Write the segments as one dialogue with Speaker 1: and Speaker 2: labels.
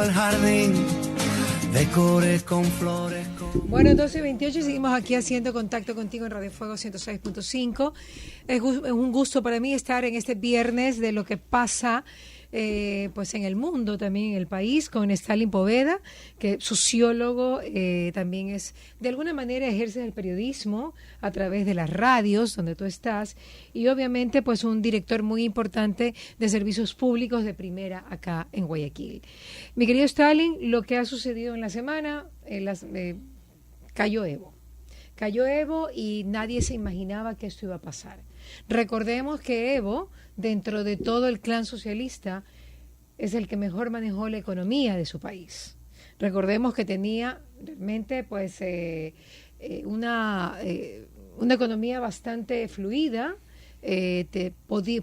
Speaker 1: El jardín decore con flores.
Speaker 2: Bueno, 12:28 y seguimos aquí haciendo contacto contigo en Radio Fuego 106.5. Es un gusto para mí estar en este viernes de lo que pasa pues en el mundo, también en el país, con Stalin Poveda, que es sociólogo, también es, de alguna manera ejerce el periodismo a través de las radios donde tú estás, y obviamente pues un director muy importante de servicios públicos de primera acá en Guayaquil. Mi querido Stalin, lo que ha sucedido en la semana, cayó Evo y nadie se imaginaba que esto iba a pasar. Recordemos que Evo, dentro de todo el clan socialista, es el que mejor manejó la economía de su país. Recordemos que tenía realmente pues una economía bastante fluida,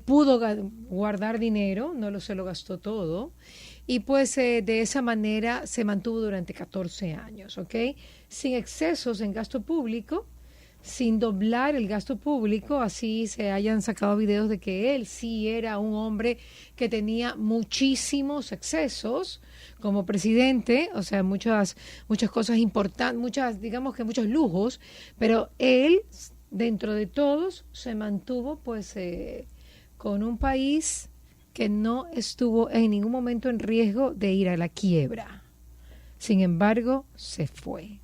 Speaker 2: pudo guardar dinero, se lo gastó todo, y pues de esa manera se mantuvo durante 14 años, ¿ok? Sin excesos en gasto público, sin doblar el gasto público, así se hayan sacado videos de que él sí era un hombre que tenía muchísimos excesos como presidente, o sea, muchas cosas importantes, digamos que muchos lujos, pero él, dentro de todos, se mantuvo pues con un país que no estuvo en ningún momento en riesgo de ir a la quiebra. Sin embargo, se fue.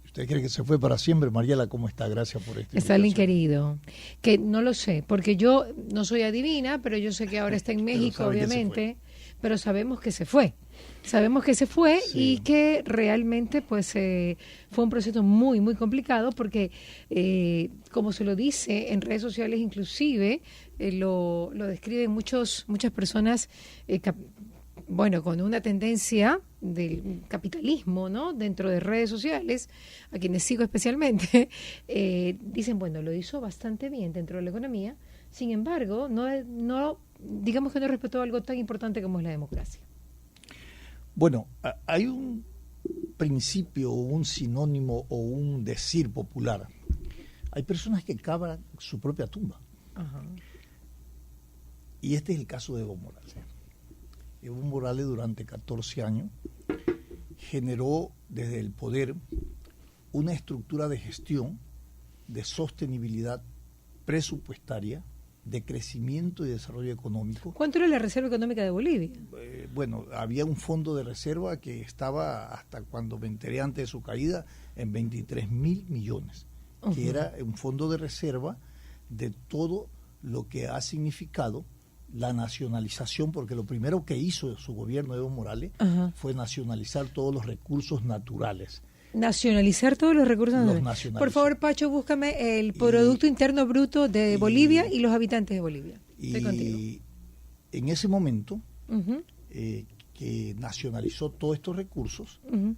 Speaker 3: ¿Usted cree que se fue para siempre? Mariela, ¿cómo está? Gracias por esta
Speaker 2: Stalin querido, que no lo sé, porque yo no soy adivina, pero yo sé que ahora está en México, obviamente, pero sabemos que se fue. Sabemos que se fue, sí. Y que realmente pues fue un proceso muy, muy complicado porque, como se lo dice en redes sociales, inclusive lo describen muchas personas, con una tendencia del capitalismo, ¿no? Dentro de redes sociales, a quienes sigo especialmente, dicen, bueno, lo hizo bastante bien dentro de la economía, sin embargo, no digamos que no respetó algo tan importante como es la democracia.
Speaker 3: Bueno, hay un principio, un sinónimo o un decir popular. Hay personas que cavan su propia tumba. Ajá. Y este es el caso de Evo Morales. Evo Morales durante 14 años generó desde el poder una estructura de gestión, de sostenibilidad presupuestaria, de crecimiento y desarrollo económico.
Speaker 2: ¿Cuánto era la reserva económica de Bolivia?
Speaker 3: Bueno, había un fondo de reserva que estaba, hasta cuando me enteré antes de su caída, en 23.000 millones, uh-huh. Que era un fondo de reserva de todo lo que ha significado la nacionalización, porque lo primero que hizo su gobierno de Evo Morales, uh-huh. fue nacionalizar todos los recursos naturales.
Speaker 2: Nacionalizar todos los recursos naturales. Por favor, Pacho, búscame el Producto Interno Bruto de Bolivia y los habitantes de Bolivia. Estoy contigo.
Speaker 3: En ese momento,
Speaker 2: uh-huh.
Speaker 3: Que nacionalizó todos estos recursos, uh-huh.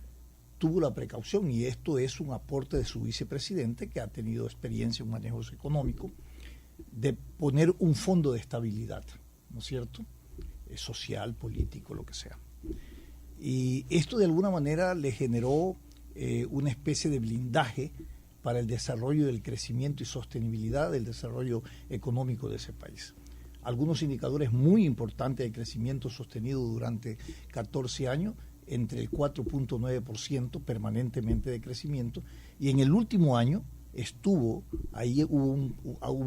Speaker 3: tuvo la precaución, y esto es un aporte de su vicepresidente, que ha tenido experiencia en manejos económicos, de poner un fondo de estabilidad, ¿no es cierto? Social, político, lo que sea. Y esto de alguna manera le generó una especie de blindaje para el desarrollo del crecimiento y sostenibilidad del desarrollo económico de ese país. Algunos indicadores muy importantes de crecimiento sostenido durante 14 años, entre el 4.9% permanentemente de crecimiento, y en el último año hubo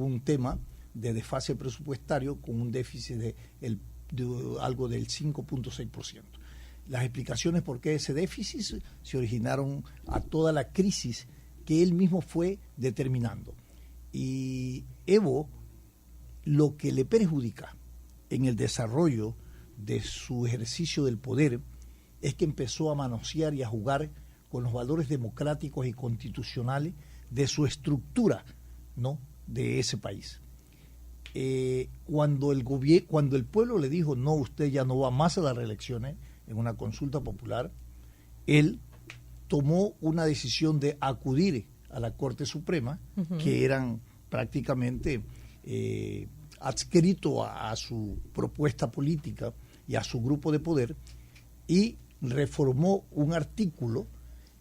Speaker 3: un tema de desfase presupuestario con un déficit de algo del 5.6%. Las explicaciones por qué ese déficit se originaron a toda la crisis que él mismo fue determinando. Y Evo, lo que le perjudica en el desarrollo de su ejercicio del poder es que empezó a manosear y a jugar con los valores democráticos y constitucionales de su estructura, ¿no?, de ese país. Cuando el pueblo le dijo, no, usted ya no va más a las reelecciones, en una consulta popular, él tomó una decisión de acudir a la Corte Suprema, uh-huh. que eran prácticamente adscritos a su propuesta política y a su grupo de poder, y reformó un artículo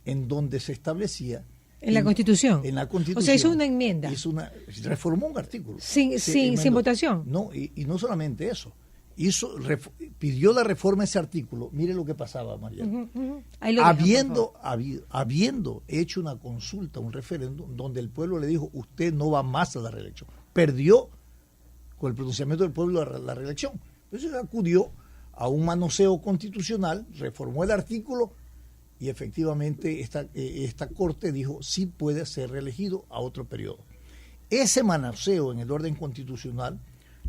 Speaker 3: en donde se establecía
Speaker 2: ¿En la Constitución?
Speaker 3: En la Constitución.
Speaker 2: O sea, hizo una enmienda.
Speaker 3: Reformó un artículo.
Speaker 2: Sin votación.
Speaker 3: No, y no solamente eso. pidió la reforma de ese artículo. Mire lo que pasaba, Mariana.
Speaker 2: Ahí lo
Speaker 3: habiendo hecho una consulta, un referéndum, donde el pueblo le dijo, usted no va más a la reelección. Perdió con el pronunciamiento del pueblo la reelección. Entonces acudió a un manoseo constitucional, reformó el artículo y efectivamente esta Corte dijo sí puede ser reelegido a otro periodo. Ese manoseo en el orden constitucional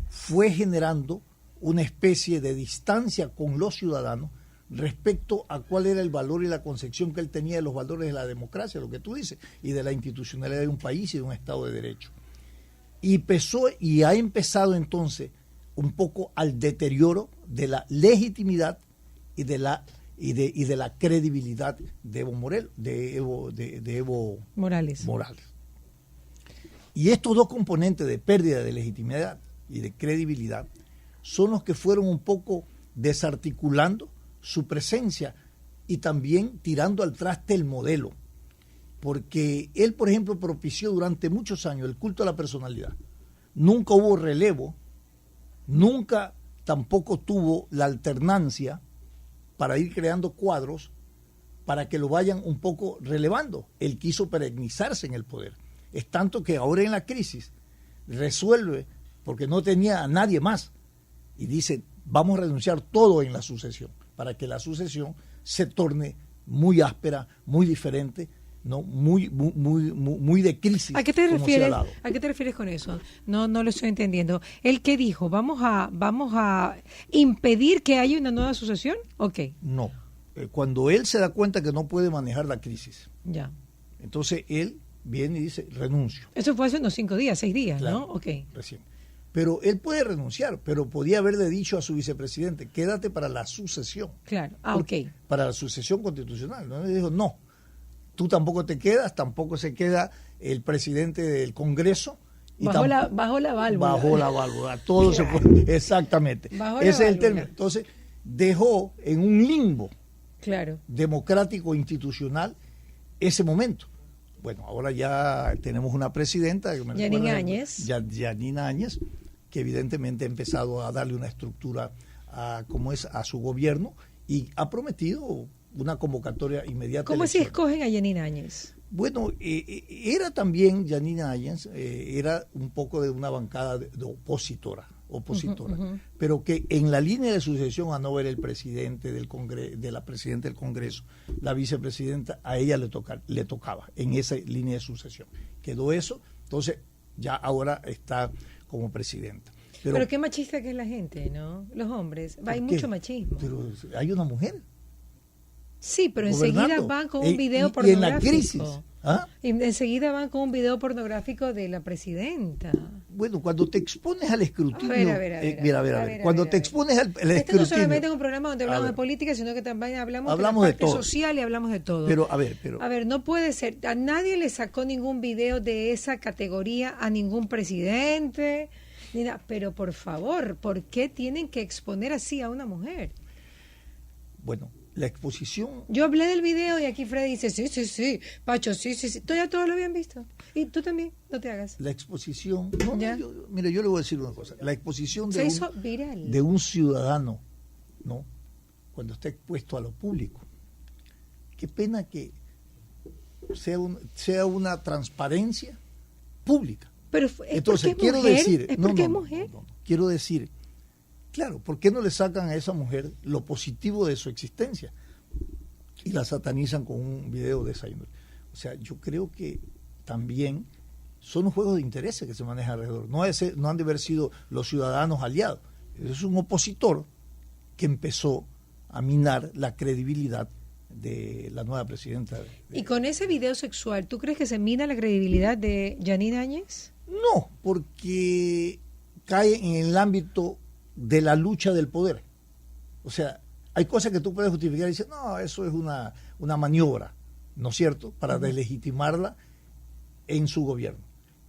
Speaker 3: fue generando una especie de distancia con los ciudadanos respecto a cuál era el valor y la concepción que él tenía de los valores de la democracia, lo que tú dices, y de la institucionalidad de un país y de un Estado de Derecho. Y ha empezado entonces un poco al deterioro de la legitimidad y de la credibilidad de Evo Morales. Y estos dos componentes de pérdida de legitimidad y de credibilidad son los que fueron un poco desarticulando su presencia y también tirando al traste el modelo. Porque él, por ejemplo, propició durante muchos años el culto a la personalidad. Nunca hubo relevo, nunca tampoco tuvo la alternancia para ir creando cuadros para que lo vayan un poco relevando. Él quiso perennizarse en el poder. Es tanto que ahora en la crisis resuelve, porque no tenía a nadie más, y dice, vamos a renunciar todo en la sucesión, para que la sucesión se torne muy áspera, muy diferente, ¿no? muy de crisis.
Speaker 2: ¿A qué te refieres con eso? No lo estoy entendiendo. ¿Él qué dijo? ¿Vamos a impedir que haya una nueva sucesión? Okay.
Speaker 3: No. Cuando él se da cuenta que no puede manejar la crisis,
Speaker 2: ya.
Speaker 3: Entonces él viene y dice, renuncio.
Speaker 2: Eso fue hace unos 5 días, 6 días, claro, ¿no? Okay.
Speaker 3: Recién. Pero él puede renunciar, pero podía haberle dicho a su vicepresidente, quédate para la sucesión.
Speaker 2: Claro,
Speaker 3: para la sucesión constitucional. ¿No? Él dijo, no, tú tampoco te quedas, tampoco se queda el presidente del Congreso. Y
Speaker 2: bajo la válvula.
Speaker 3: Bajo la válvula, todo se fue. Exactamente. Ese es el término. Entonces, dejó en un limbo democrático institucional ese momento. Bueno, ahora ya tenemos una presidenta,
Speaker 2: Yanina
Speaker 3: Áñez, que evidentemente ha empezado a darle una estructura a su gobierno y ha prometido una convocatoria inmediata.
Speaker 2: ¿Cómo se escogen a Yanina Áñez?
Speaker 3: Bueno, era también Yanina Áñez, era un poco de una bancada de opositora, pero que en la línea de sucesión, a no ver el presidente de la presidenta del Congreso, la vicepresidenta, a ella le tocaba en esa línea de sucesión. Quedó eso, entonces ya ahora está como presidenta.
Speaker 2: Pero qué machista que es la gente, ¿no? Los hombres, hay mucho machismo.
Speaker 3: Pero hay una mujer.
Speaker 2: Sí, pero enseguida van con un video pornográfico.
Speaker 3: Y en la crisis. ¿Ah?
Speaker 2: Y enseguida van con un video pornográfico de la presidenta.
Speaker 3: Bueno, cuando te expones al escrutinio...
Speaker 2: A ver.
Speaker 3: Cuando te expones al escrutinio...
Speaker 2: Esto no solamente es un programa donde hablamos de política, sino que también hablamos de la parte social y hablamos de todo.
Speaker 3: Pero, a ver,
Speaker 2: no puede ser. A nadie le sacó ningún video de esa categoría a ningún presidente. Ni nada. Pero, por favor, ¿por qué tienen que exponer así a una mujer?
Speaker 3: Bueno, la exposición...
Speaker 2: Yo hablé del video y aquí Freddy dice, sí, Pacho, sí. Todos lo habían visto. Y tú también, no te hagas.
Speaker 3: La exposición... Mira, yo le voy a decir una cosa. La exposición de un ciudadano, ¿no? Cuando está expuesto a lo público. Qué pena que sea una transparencia pública.
Speaker 2: Pero
Speaker 3: entonces,
Speaker 2: quiero mujer, decir... ¿Es porque es mujer?
Speaker 3: No. Quiero decir... Claro, ¿por qué no le sacan a esa mujer lo positivo de su existencia? Y la satanizan con un video de esa índole. O sea, yo creo que también son los juegos de intereses que se manejan alrededor. No han de haber sido los ciudadanos aliados. Es un opositor que empezó a minar la credibilidad de la nueva presidenta.
Speaker 2: ¿Y con ese video sexual, tú crees que se mina la credibilidad de Yanina Áñez?
Speaker 3: No, porque cae en el ámbito de la lucha del poder. O sea, hay cosas que tú puedes justificar y decir, no, eso es una maniobra, ¿no es cierto?, para deslegitimarla en su gobierno.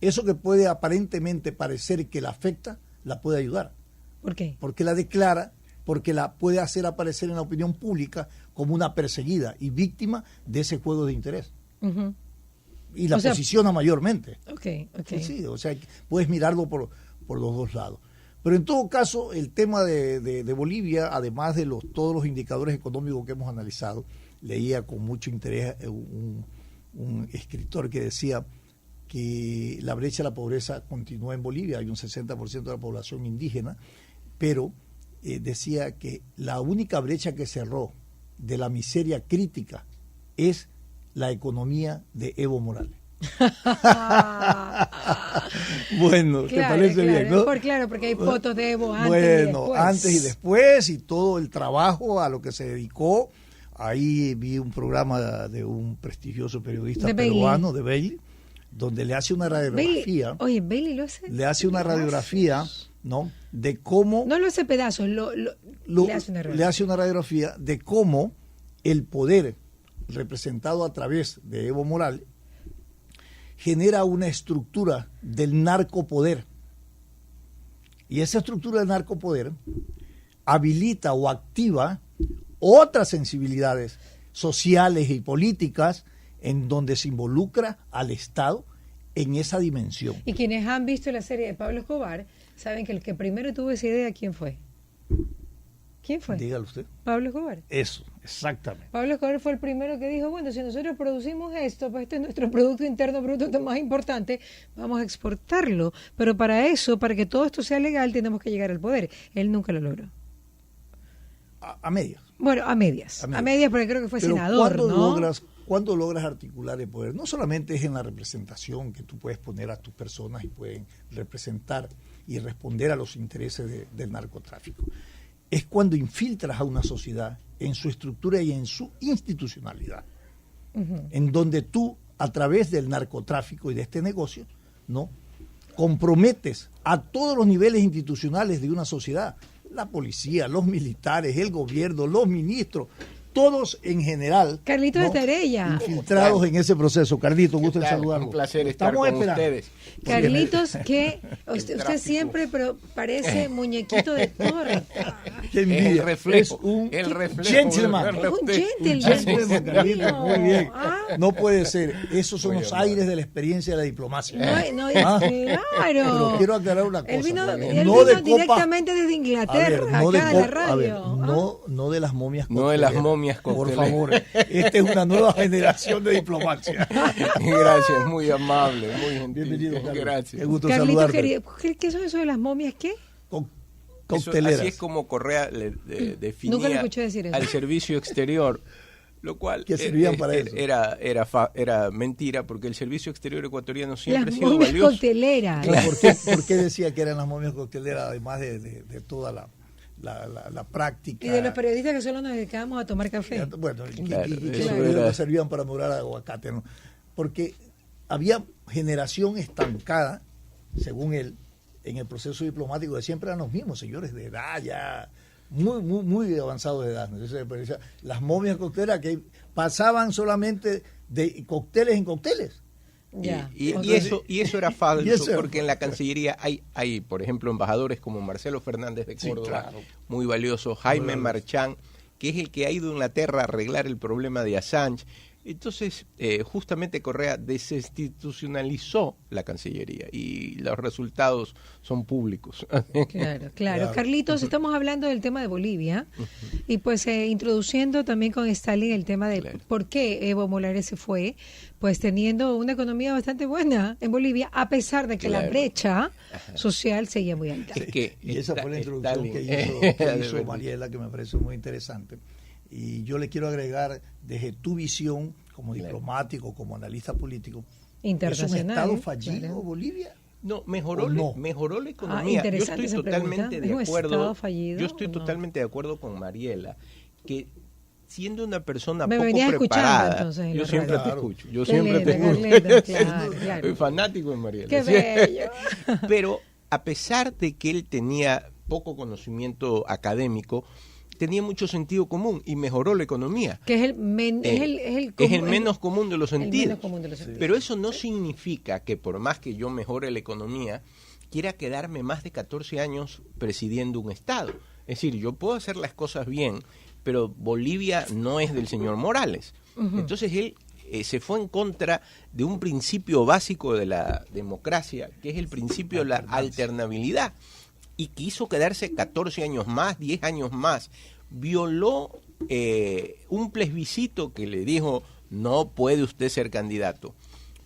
Speaker 3: Eso que puede aparentemente parecer que la afecta, la puede ayudar.
Speaker 2: ¿Por qué?
Speaker 3: Porque la declara, porque la puede hacer aparecer en la opinión pública como una perseguida y víctima de ese juego de interés. Y la posiciona mayormente.
Speaker 2: Okay.
Speaker 3: Sí, o sea, puedes mirarlo por los dos lados. Pero en todo caso, el tema de Bolivia, además de todos los indicadores económicos que hemos analizado, leía con mucho interés un escritor que decía que la brecha de la pobreza continúa en Bolivia, hay un 60% de la población indígena, pero decía que la única brecha que cerró de la miseria crítica es la economía de Evo Morales. Bueno, ¿te parece bien, no?
Speaker 2: Claro, porque hay fotos de Evo antes y después.
Speaker 3: Bueno, antes y después, y todo el trabajo a lo que se dedicó. Ahí vi un programa de un prestigioso periodista peruano, de Bailey, donde le hace una radiografía.
Speaker 2: Bailey lo hace.
Speaker 3: Le hace una radiografía, ¿no? De cómo.
Speaker 2: No lo hace pedazos, le
Speaker 3: hace una radiografía de cómo el poder representado a través de Evo Morales genera una estructura del narcopoder. Y esa estructura del narcopoder habilita o activa otras sensibilidades sociales y políticas en donde se involucra al Estado en esa dimensión.
Speaker 2: Y quienes han visto la serie de Pablo Escobar saben que el que primero tuvo esa idea, ¿quién fue? ¿Quién fue?
Speaker 3: Dígalo usted.
Speaker 2: Pablo Escobar.
Speaker 3: Eso, exactamente.
Speaker 2: Pablo Escobar fue el primero que dijo, bueno, si nosotros producimos esto, pues este es nuestro Producto Interno Bruto más importante, vamos a exportarlo. Pero para eso, para que todo esto sea legal, tenemos que llegar al poder. Él nunca lo logró.
Speaker 3: A medias.
Speaker 2: Bueno, a medias, porque creo que fue
Speaker 3: pero
Speaker 2: senador,
Speaker 3: ¿cuándo logras articular el poder? No solamente es en la representación que tú puedes poner a tus personas y pueden representar y responder a los intereses del narcotráfico. Es cuando infiltras a una sociedad en su estructura y en su institucionalidad, en donde tú, a través del narcotráfico y de este negocio, ¿no?, comprometes a todos los niveles institucionales de una sociedad, la policía, los militares, el gobierno, los ministros, todos en general.
Speaker 2: Carlitos, ¿no?, Estrella.
Speaker 3: Infiltrados en ese proceso. Carlitos, gusto en saludarlo.
Speaker 4: Un placer estar con ustedes.
Speaker 2: Carlitos, que usted siempre parece muñequito de torre.
Speaker 3: Qué envidia.
Speaker 4: El reflejo.
Speaker 3: Es un
Speaker 4: reflejo.
Speaker 3: Gentleman.
Speaker 2: Es un gentleman.
Speaker 3: Carlitos, muy bien. No puede ser. Esos son los aires de la experiencia de la diplomacia.
Speaker 2: Claro.
Speaker 3: Pero quiero aclarar una cosa.
Speaker 2: Él vino
Speaker 3: de
Speaker 2: directamente desde Inglaterra, acá a la radio.
Speaker 3: No de las momias.
Speaker 4: No de las momias.
Speaker 3: Por favor, esta es una nueva generación de diplomacia.
Speaker 4: Gracias, muy amable, muy gentil.
Speaker 3: Bienvenido, Carlos.
Speaker 4: Gracias.
Speaker 3: Qué gusto
Speaker 2: Carlitos,
Speaker 3: saludarte.
Speaker 2: ¿qué son eso de las momias? ¿Qué?
Speaker 3: Cocteleras.
Speaker 4: Así es como Correa definía
Speaker 2: Nunca lo escuché decir eso.
Speaker 4: Al servicio exterior, lo cual
Speaker 3: que servían para eso.
Speaker 4: Era mentira, porque el servicio exterior ecuatoriano siempre
Speaker 2: las
Speaker 4: ha sido
Speaker 2: momias
Speaker 4: valioso.
Speaker 2: Cocteleras.
Speaker 3: Claro, ¿por qué decía que eran las momias cocteleras, además de toda la práctica?
Speaker 2: Y de los periodistas que solo nos dedicábamos a tomar café.
Speaker 3: Bueno,
Speaker 4: claro,
Speaker 3: que servían para morar aguacate, ¿no? Porque había generación estancada, según él, en el proceso diplomático, de siempre eran los mismos señores de edad ya muy avanzados de edad, ¿no? Entonces, las momias cocteleras que pasaban solamente de cócteles en cócteles.
Speaker 4: Y eso era falso, porque en la Cancillería hay, por ejemplo, embajadores como Marcelo Fernández de Córdoba, claro, muy valioso, Jaime Marchán, que es el que ha ido a Inglaterra a arreglar el problema de Assange. Entonces, justamente Correa desinstitucionalizó la Cancillería y los resultados son públicos.
Speaker 2: Claro. Carlitos, estamos hablando del tema de Bolivia y pues introduciendo también con Stalin el tema de por qué Evo Morales se fue, pues teniendo una economía bastante buena en Bolivia, a pesar de que la brecha social seguía muy alta.
Speaker 3: Y esa fue la introducción que hizo Mariela, que me parece muy interesante. Y yo le quiero agregar, desde tu visión como diplomático, como analista político,
Speaker 2: internacional,
Speaker 3: ¿es un estado fallido Bolivia?
Speaker 4: No, mejoró la economía. Yo estoy totalmente de acuerdo. Yo estoy totalmente de acuerdo con Mariela, que siendo una persona poco preparada, entonces, yo siempre te escucho. Yo siempre te escucho. Soy fanático de Mariela.
Speaker 2: Qué bello.
Speaker 4: Pero a pesar de que él tenía poco conocimiento académico, tenía mucho sentido común y mejoró la economía.
Speaker 2: Que es el
Speaker 4: menos común de los sentidos. Pero eso no significa que por más que yo mejore la economía, quiera quedarme más de 14 años presidiendo un Estado. Es decir, yo puedo hacer las cosas bien, pero Bolivia no es del señor Morales. Entonces él se fue en contra de un principio básico de la democracia, que es el principio de la alternabilidad. y quiso quedarse 14 años más, 10 años más. Violó un plebiscito que le dijo, no puede usted ser candidato.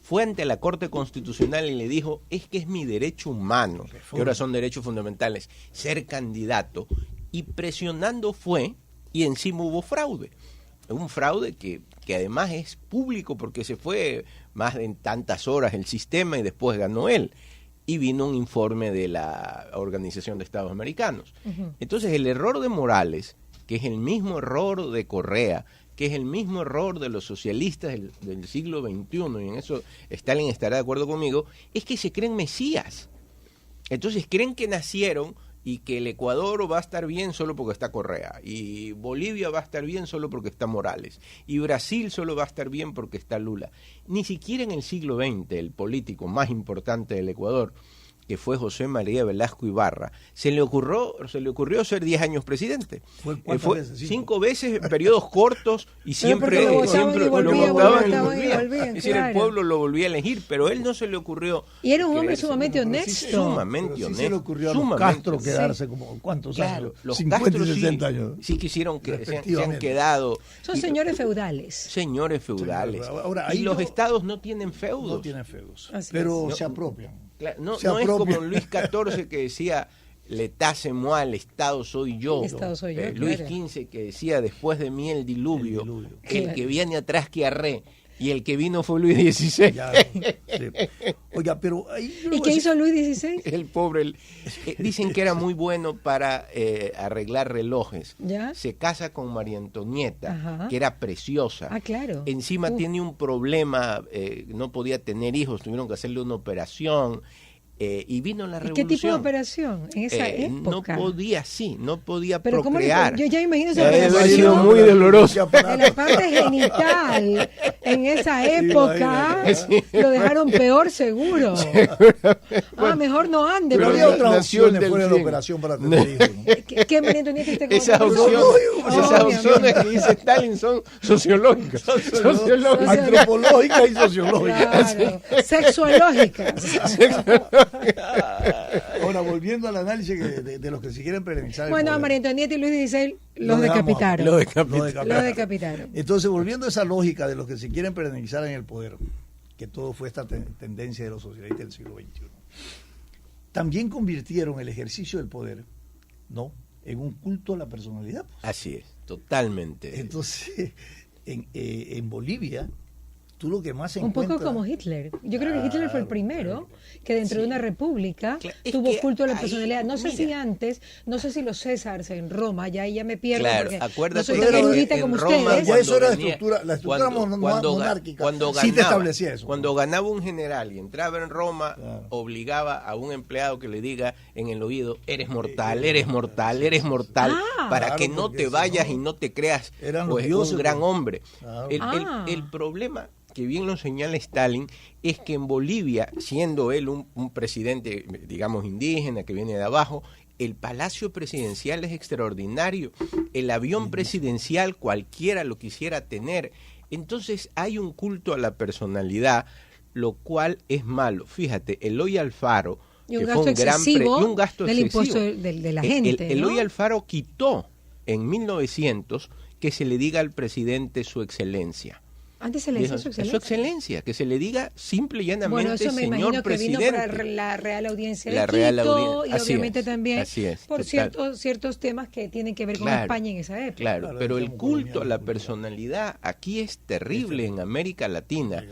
Speaker 4: Fue ante la Corte Constitucional y le dijo, es que es mi derecho humano, que ahora son derechos fundamentales, ser candidato. Y presionando fue, y encima hubo fraude. Un fraude que además es público porque se fue más de tantas horas el sistema y después ganó él. Y vino un informe de la Organización de Estados Americanos. Entonces el error de Morales, que es el mismo error de Correa, que es el mismo error de los socialistas del siglo XXI, y en eso Stalin estará de acuerdo conmigo, es que se creen mesías. Entonces creen que nacieron y que el Ecuador va a estar bien solo porque está Correa, y Bolivia va a estar bien solo porque está Morales, y Brasil solo va a estar bien porque está Lula. Ni siquiera en el siglo XX, el político más importante del Ecuador, que fue José María Velasco Ibarra, se le ocurrió ser 10 años presidente.
Speaker 3: Fue
Speaker 4: 5 veces, periodos cortos, y siempre lo votaban y volvían. Es decir, el pueblo lo volvía a elegir, pero él no se le ocurrió.
Speaker 2: Y era un hombre sumamente honesto.
Speaker 4: Sumamente honesto.
Speaker 3: Se le ocurrió a los Castro quedarse como, ¿cuántos años?
Speaker 4: Los
Speaker 3: 50
Speaker 4: Castro
Speaker 3: y 60 años.
Speaker 4: Sí quisieron que se han quedado.
Speaker 2: Son señores feudales.
Speaker 4: Señores feudales.
Speaker 3: Ahora,
Speaker 4: y los estados no tienen feudos.
Speaker 3: No tienen feudos, pero se apropian.
Speaker 4: Claro, no es como Luis XIV que decía l'état c'est moi, el Estado soy yo. Luis XV que decía después de mí el diluvio. El que viene atrás que arre. Y el que vino fue Luis XVI.
Speaker 3: Oiga, pero
Speaker 2: ¿y qué hizo Luis XVI?
Speaker 4: El pobre. Dicen que era muy bueno para arreglar relojes.
Speaker 2: ¿Ya?
Speaker 4: Se casa con María Antonieta, que era preciosa.
Speaker 2: Ah, claro.
Speaker 4: Encima tiene un problema, no podía tener hijos, tuvieron que hacerle una operación. Y vino la revolución.
Speaker 2: ¿Qué tipo de operación en esa época?
Speaker 4: No podía
Speaker 2: pero
Speaker 4: procrear.
Speaker 2: Yo ya imagino esa
Speaker 4: operación. Ha sido muy doloroso.
Speaker 2: En la parte genital, en esa época, lo dejaron peor seguro. Mejor no ande.
Speaker 3: Pero había otras opciones fuera de la operación para tener hijos, ¿no?
Speaker 2: ¿Qué María Antonieta esté con
Speaker 4: esas opciones que dice Stalin son sociológicas.
Speaker 3: Antropológicas y sociológicas.
Speaker 2: Claro. Sexuológicas.
Speaker 3: Ahora, volviendo al análisis de los que se quieren perenizar.
Speaker 2: Bueno, a María Antonieta y Luis XVI los decapitaron.
Speaker 4: Lo
Speaker 2: decapitaron.
Speaker 3: Entonces, volviendo a esa lógica de los que se quieren perenizar en el poder, que todo fue esta tendencia de los socialistas del siglo XXI, también convirtieron el ejercicio del poder, ¿no?, en un culto a la personalidad. Pues.
Speaker 4: Así es, totalmente.
Speaker 3: Entonces, en Bolivia, tú lo que más
Speaker 2: un poco como Hitler. Yo creo que Hitler fue el primero que dentro de una república tuvo culto a la personalidad. No sé si antes, no sé si los Césares en Roma, ya me pierdo porque no soy tan erudita como ustedes.
Speaker 3: Ya eso era la estructura monárquica. Sí te establecía eso.
Speaker 4: Cuando ganaba un general y entraba en Roma, obligaba a un empleado que le diga en el oído, eres mortal, eres mortal, eres mortal, para que no te vayas y no te creas un gran hombre. El problema, que bien lo señala Stalin, es que en Bolivia, siendo él un presidente, digamos, indígena, que viene de abajo, el palacio presidencial es extraordinario, el avión presidencial cualquiera lo quisiera tener, entonces hay un culto a la personalidad, lo cual es malo. Fíjate, Eloy Alfaro,
Speaker 2: que fue un gran un gasto del
Speaker 4: excesivo
Speaker 2: impuesto de la gente,
Speaker 4: Eloy Alfaro quitó en 1900 que se le diga al presidente su excelencia.
Speaker 2: Antes se le decía su excelencia.
Speaker 4: Su excelencia, que se le diga simple y llanamente,
Speaker 2: eso me
Speaker 4: señor
Speaker 2: imagino
Speaker 4: presidente.
Speaker 2: Que vino para la Real Audiencia de Quito, y obviamente también por ciertos temas que tienen que ver con España en esa época.
Speaker 4: Claro, pero el culto a la personalidad aquí es terrible en América Latina.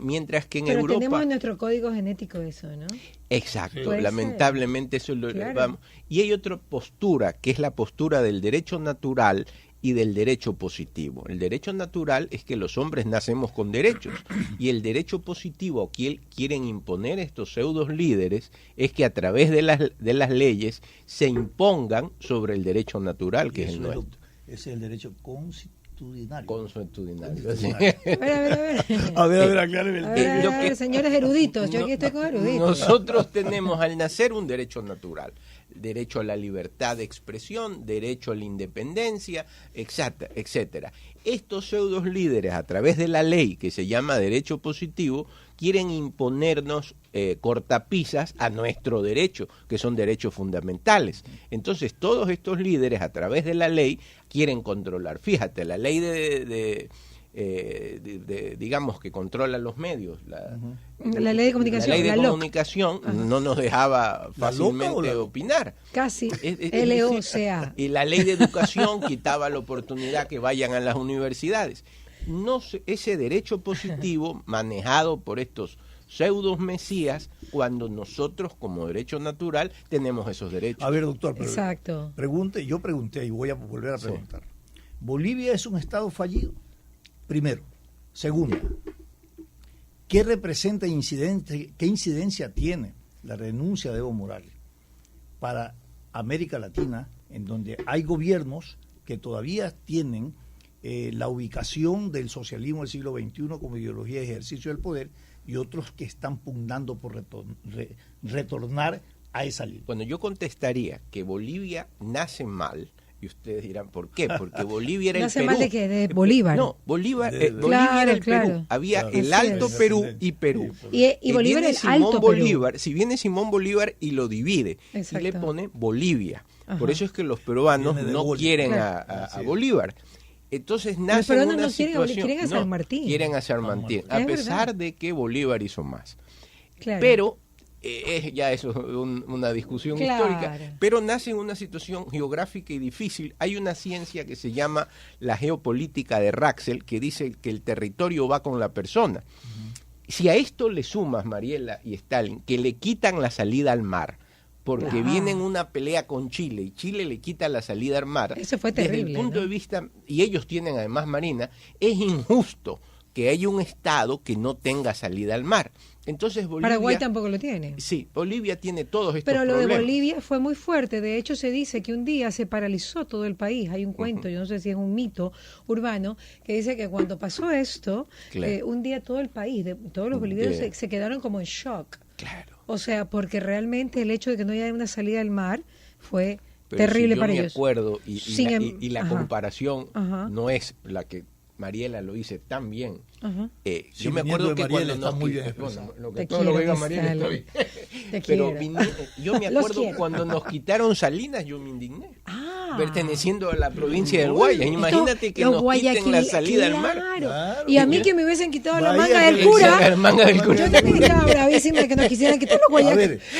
Speaker 4: Mientras que en Europa...
Speaker 2: Pero tenemos en nuestro código genético eso, ¿no?
Speaker 4: Exacto, lamentablemente eso lo vamos. Y hay otra postura, que es la postura del derecho natural y del derecho positivo. El derecho natural es que los hombres nacemos con derechos, y el derecho positivo que quieren imponer estos pseudos líderes es que a través de las leyes se impongan sobre el derecho natural, que es el nuestro.
Speaker 3: Ese es el derecho consuetudinario.
Speaker 2: A ver, acláreme el término. Señores eruditos, yo aquí estoy con eruditos.
Speaker 4: Nosotros tenemos al nacer un derecho natural. Derecho a la libertad de expresión, derecho a la independencia, etcétera. Estos pseudos líderes, a través de la ley que se llama derecho positivo, quieren imponernos cortapisas a nuestro derecho, que son derechos fundamentales. Entonces todos estos líderes a través de la ley quieren controlar. Fíjate, la ley digamos que controla los medios,
Speaker 2: la ley de comunicación,
Speaker 4: la ley de comunicación no nos dejaba fácilmente opinar.
Speaker 2: Casi, LOCA.
Speaker 4: Y la ley de educación quitaba la oportunidad que vayan a las universidades. Ese derecho positivo manejado por estos pseudos mesías, cuando nosotros como derecho natural tenemos esos derechos.
Speaker 3: A ver, doctor, pero
Speaker 2: exacto.
Speaker 3: Yo pregunté y voy a volver a preguntar. Sí. ¿Bolivia es un estado fallido? Primero. Segundo, ¿qué representa qué incidencia tiene la renuncia de Evo Morales para América Latina, en donde hay gobiernos que todavía tienen la ubicación del socialismo del siglo XXI como ideología de ejercicio del poder, y otros que están pugnando por retornar a esa línea?
Speaker 4: Bueno, yo contestaría que Bolivia nace mal, y ustedes dirán, ¿por qué? Porque Bolivia era el Perú.
Speaker 2: ¿Nace mal de qué? ¿De Bolívar?
Speaker 4: No, Bolívar era el Perú. Había el Alto Perú y Perú.
Speaker 2: Y Bolívar era el Alto
Speaker 4: Bolívar, Perú. Si viene Simón Bolívar y lo divide, y le pone Bolivia. Ajá. Por eso es que los peruanos no quieren a Bolívar. Entonces nace una situación...
Speaker 2: Quieren a San Martín.
Speaker 4: Quieren a San Martín, a pesar de que Bolívar hizo más. Claro. Pero ya eso es una discusión histórica, pero nace en una situación geográfica y difícil. Hay una ciencia que se llama la geopolítica de Raxel, que dice que el territorio va con la persona. Si a esto le sumas, Mariela y Stalin, que le quitan la salida al mar, porque vienen una pelea con Chile y Chile le quita la salida al mar.
Speaker 2: Eso fue terrible.
Speaker 4: Desde el punto de vista, y ellos tienen además marina, es injusto que haya un estado que no tenga salida al mar. Entonces Bolivia...
Speaker 2: Paraguay tampoco lo tiene.
Speaker 4: Sí, Bolivia tiene todos estos problemas.
Speaker 2: Pero lo de Bolivia fue muy fuerte. De hecho, se dice que un día se paralizó todo el país. Hay un cuento, yo no sé si es un mito urbano, que dice que cuando pasó esto, un día todo el país, todos los bolivianos se quedaron como en shock.
Speaker 4: Claro.
Speaker 2: O sea, porque realmente el hecho de que no haya una salida al mar fue terrible para ellos.
Speaker 4: Yo me acuerdo, y la comparación no es la que Mariela lo dice tan bien. Yo me acuerdo que cuando nos todo lo que diga Mariela está bien. Pero yo me acuerdo cuando nos quitaron Salinas, yo me indigné. Perteneciendo a la provincia del Guayas. Imagínate que nos quiten la salida al mar.
Speaker 2: Claro. Y a mí que me hubiesen quitado la manga del cura. Yo también estaba bravísima de que nos quisieran quitar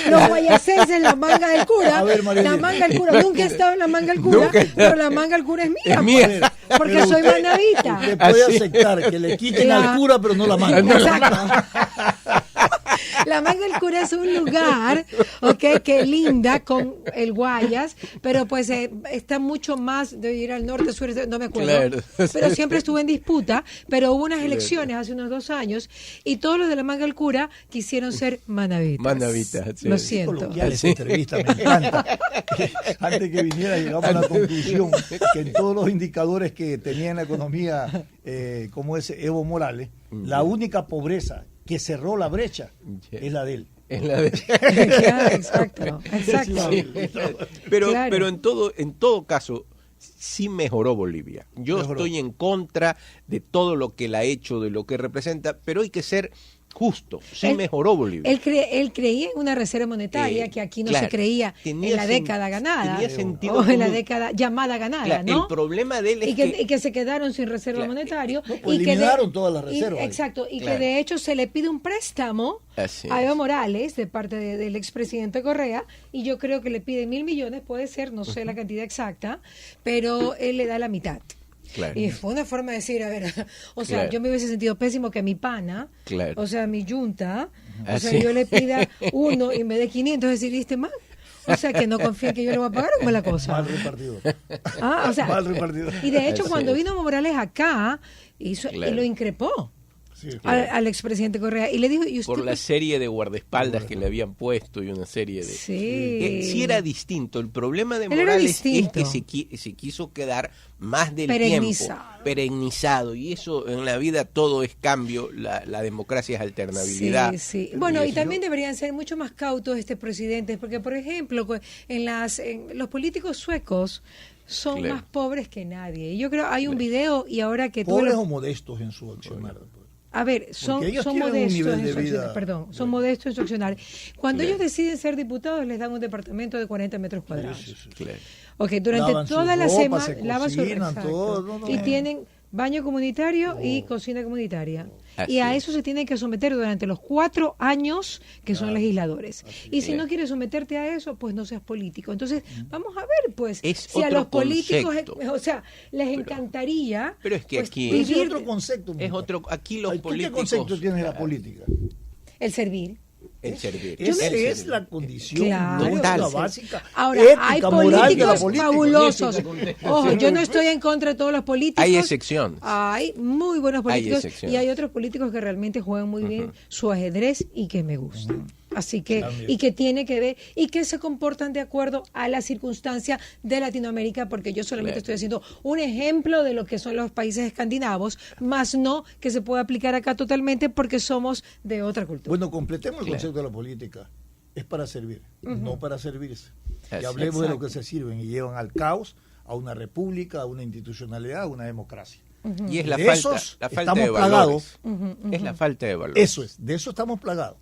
Speaker 2: los guayasenses la manga del cura. La manga del cura. Nunca he estado en la manga del cura, pero la manga del cura es mía. Porque soy manavita.
Speaker 3: Usted puede aceptar que le quiten al cura, pero no la manga.
Speaker 2: Exacto. La manga del cura es un lugar, que linda con el Guayas, pero pues está mucho más de ir al norte, sur, no me acuerdo. Pero siempre estuvo en disputa, pero hubo unas elecciones hace unos 2 años y todos los de la manga del cura quisieron ser manavitas.
Speaker 4: Manavitas, sí.
Speaker 2: Lo siento.
Speaker 3: Ya les entrevista, me encanta. Antes que viniera llegamos a la conclusión que en todos los indicadores que tenía en la economía, como ese Evo Morales, la única pobreza que cerró la brecha es la de él.
Speaker 4: Es la de
Speaker 2: exacto.
Speaker 4: Sí. Pero en todo caso sí mejoró Bolivia. Yo estoy en contra de todo lo que él ha hecho, de lo que representa, pero hay que ser justo. Mejoró Bolivia.
Speaker 2: Él creía en una reserva monetaria que aquí no se creía en la década ganada.
Speaker 4: Tenía sentido
Speaker 2: o en la década llamada ganada, ¿no?
Speaker 4: El problema de él es
Speaker 2: que se quedaron sin reserva monetaria.
Speaker 3: Y eliminaron todas las reservas.
Speaker 2: Exacto. Y que de hecho se le pide un préstamo a Evo Morales de parte del expresidente Correa, y yo creo que le pide 1.000 millones, puede ser, no sé la cantidad exacta, pero él le da la mitad. Claro. Y fue una forma de decir, a ver, yo me hubiese sentido pésimo que mi pana, mi yunta, yo le pida 1 y me dé 500, es decir, ¿viste mal? O sea, que no confía en que yo le voy a pagar, ¿o cómo es la cosa?
Speaker 3: Mal repartido.
Speaker 2: Mal repartido. Y de hecho, cuando vino Morales acá, y lo increpó. Al expresidente Correa y le dijo, ¿y usted
Speaker 4: por la serie de guardaespaldas que le habían puesto y una serie de sí era distinto. El problema de Morales es que se quiso quedar más del tiempo perennizado, y eso en la vida todo es cambio, la democracia es alternabilidad.
Speaker 2: Bueno, y también deberían ser mucho más cautos presidentes, porque por ejemplo los políticos suecos son más pobres que nadie. Y yo creo hay un video, y ahora que
Speaker 3: pobres o modestos en su accionar.
Speaker 2: A ver, son modestos en su accionar, son modestos en su accionar. Cuando ellos deciden ser diputados, les dan un departamento de 40 metros cuadrados.
Speaker 3: Sí.
Speaker 4: Claro.
Speaker 2: Okay, durante toda la semana lavan su
Speaker 3: ropa,
Speaker 2: y tienen baño comunitario y cocina comunitaria. Y a eso se tienen que someter durante los 4 años que son legisladores. Y si no quieres someterte a eso, pues no seas político. Entonces, vamos a ver, pues, si a los políticos, les encantaría.
Speaker 4: Pero es que
Speaker 2: pues,
Speaker 4: aquí
Speaker 3: es otro concepto.
Speaker 4: Es otro. Aquí los políticos.
Speaker 3: ¿Qué concepto tiene la política?
Speaker 2: El servir.
Speaker 4: El servir.
Speaker 3: Esa es la condición básica.
Speaker 2: Ahora,
Speaker 3: ética,
Speaker 2: hay
Speaker 3: moral
Speaker 2: políticos
Speaker 3: de la
Speaker 2: fabulosos. Ojo, yo no estoy en contra de todos los políticos.
Speaker 4: Hay excepciones.
Speaker 2: Hay muy buenos políticos
Speaker 4: hay
Speaker 2: y hay otros políticos que realmente juegan muy bien su ajedrez y que me gustan. Así que, y que tiene que ver, y que se comportan de acuerdo a la circunstancia de Latinoamérica, porque yo solamente estoy haciendo un ejemplo de lo que son los países escandinavos, más no que se pueda aplicar acá totalmente porque somos de otra cultura.
Speaker 3: Bueno, completemos el concepto de la política. Es para servir, no para servirse. Y hablemos de lo que se sirven y llevan al caos, a una república, a una institucionalidad, a una democracia.
Speaker 4: Y es la
Speaker 3: de
Speaker 4: falta de valores. Es la falta de valores.
Speaker 3: Eso es, de eso estamos plagados.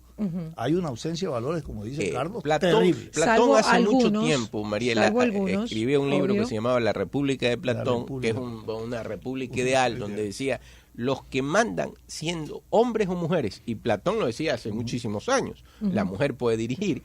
Speaker 3: Hay una ausencia de valores, como dice Carlos, terrible.
Speaker 4: Platón hace mucho tiempo, Mariela, escribió un libro que se llamaba La República de Platón, que es una república ideal, donde decía los que mandan siendo hombres o mujeres, y Platón lo decía hace muchísimos años, la mujer puede dirigir,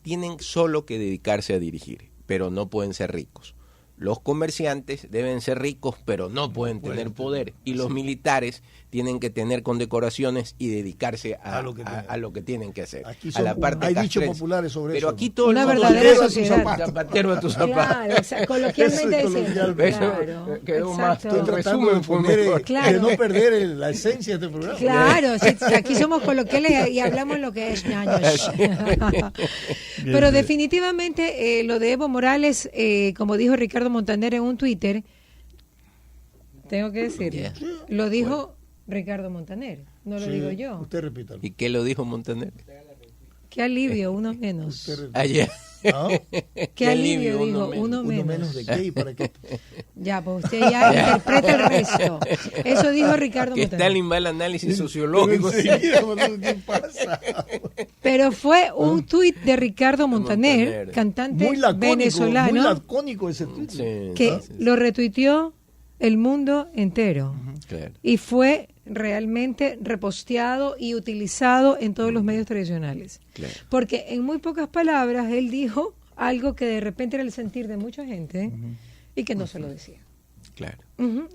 Speaker 4: tienen solo que dedicarse a dirigir, pero no pueden ser ricos. Los comerciantes deben ser ricos, pero no pueden tener poder. Y los militares tienen que tener condecoraciones y dedicarse a lo que tienen que hacer.
Speaker 3: Aquí
Speaker 4: a la parte
Speaker 3: hay dichos populares sobre
Speaker 4: pero
Speaker 3: eso.
Speaker 4: Pero aquí todo
Speaker 2: una
Speaker 4: el mundo
Speaker 2: verdadera sociedad.
Speaker 4: Zapatero a tu zapato.
Speaker 2: Claro, coloquialmente diciendo.
Speaker 4: Claro, quedó más.
Speaker 3: Estoy tratando de no perder la esencia de este programa.
Speaker 2: Claro, aquí somos coloquiales y hablamos lo que es ñaños. Pero definitivamente lo de Evo Morales, como dijo Ricardo Montaner en un Twitter, tengo que decirlo, lo dijo Ricardo Montaner, no lo digo yo.
Speaker 3: Usted repítalo.
Speaker 4: ¿Y qué lo dijo Montaner?
Speaker 2: Qué alivio, uno menos.
Speaker 4: Ayer.
Speaker 3: ¿Ah?
Speaker 2: Qué alivio, digo, uno menos.
Speaker 3: ¿Uno menos de qué y para qué?
Speaker 2: Ya, pues usted ya interpreta el resto. Eso dijo Ricardo Montaner.
Speaker 4: Que Stalin va al análisis sociológico.
Speaker 3: ¿Qué pasa?
Speaker 2: Pero fue un tuit de Ricardo Montaner, cantante venezolano.
Speaker 3: Muy lacónico ese tuit.
Speaker 2: Que lo retuiteó el mundo entero.
Speaker 4: Claro.
Speaker 2: Y fue realmente reposteado y utilizado en todos los medios tradicionales.
Speaker 4: Claro.
Speaker 2: Porque en muy pocas palabras él dijo algo que de repente era el sentir de mucha gente y que no se lo decía.
Speaker 4: Claro.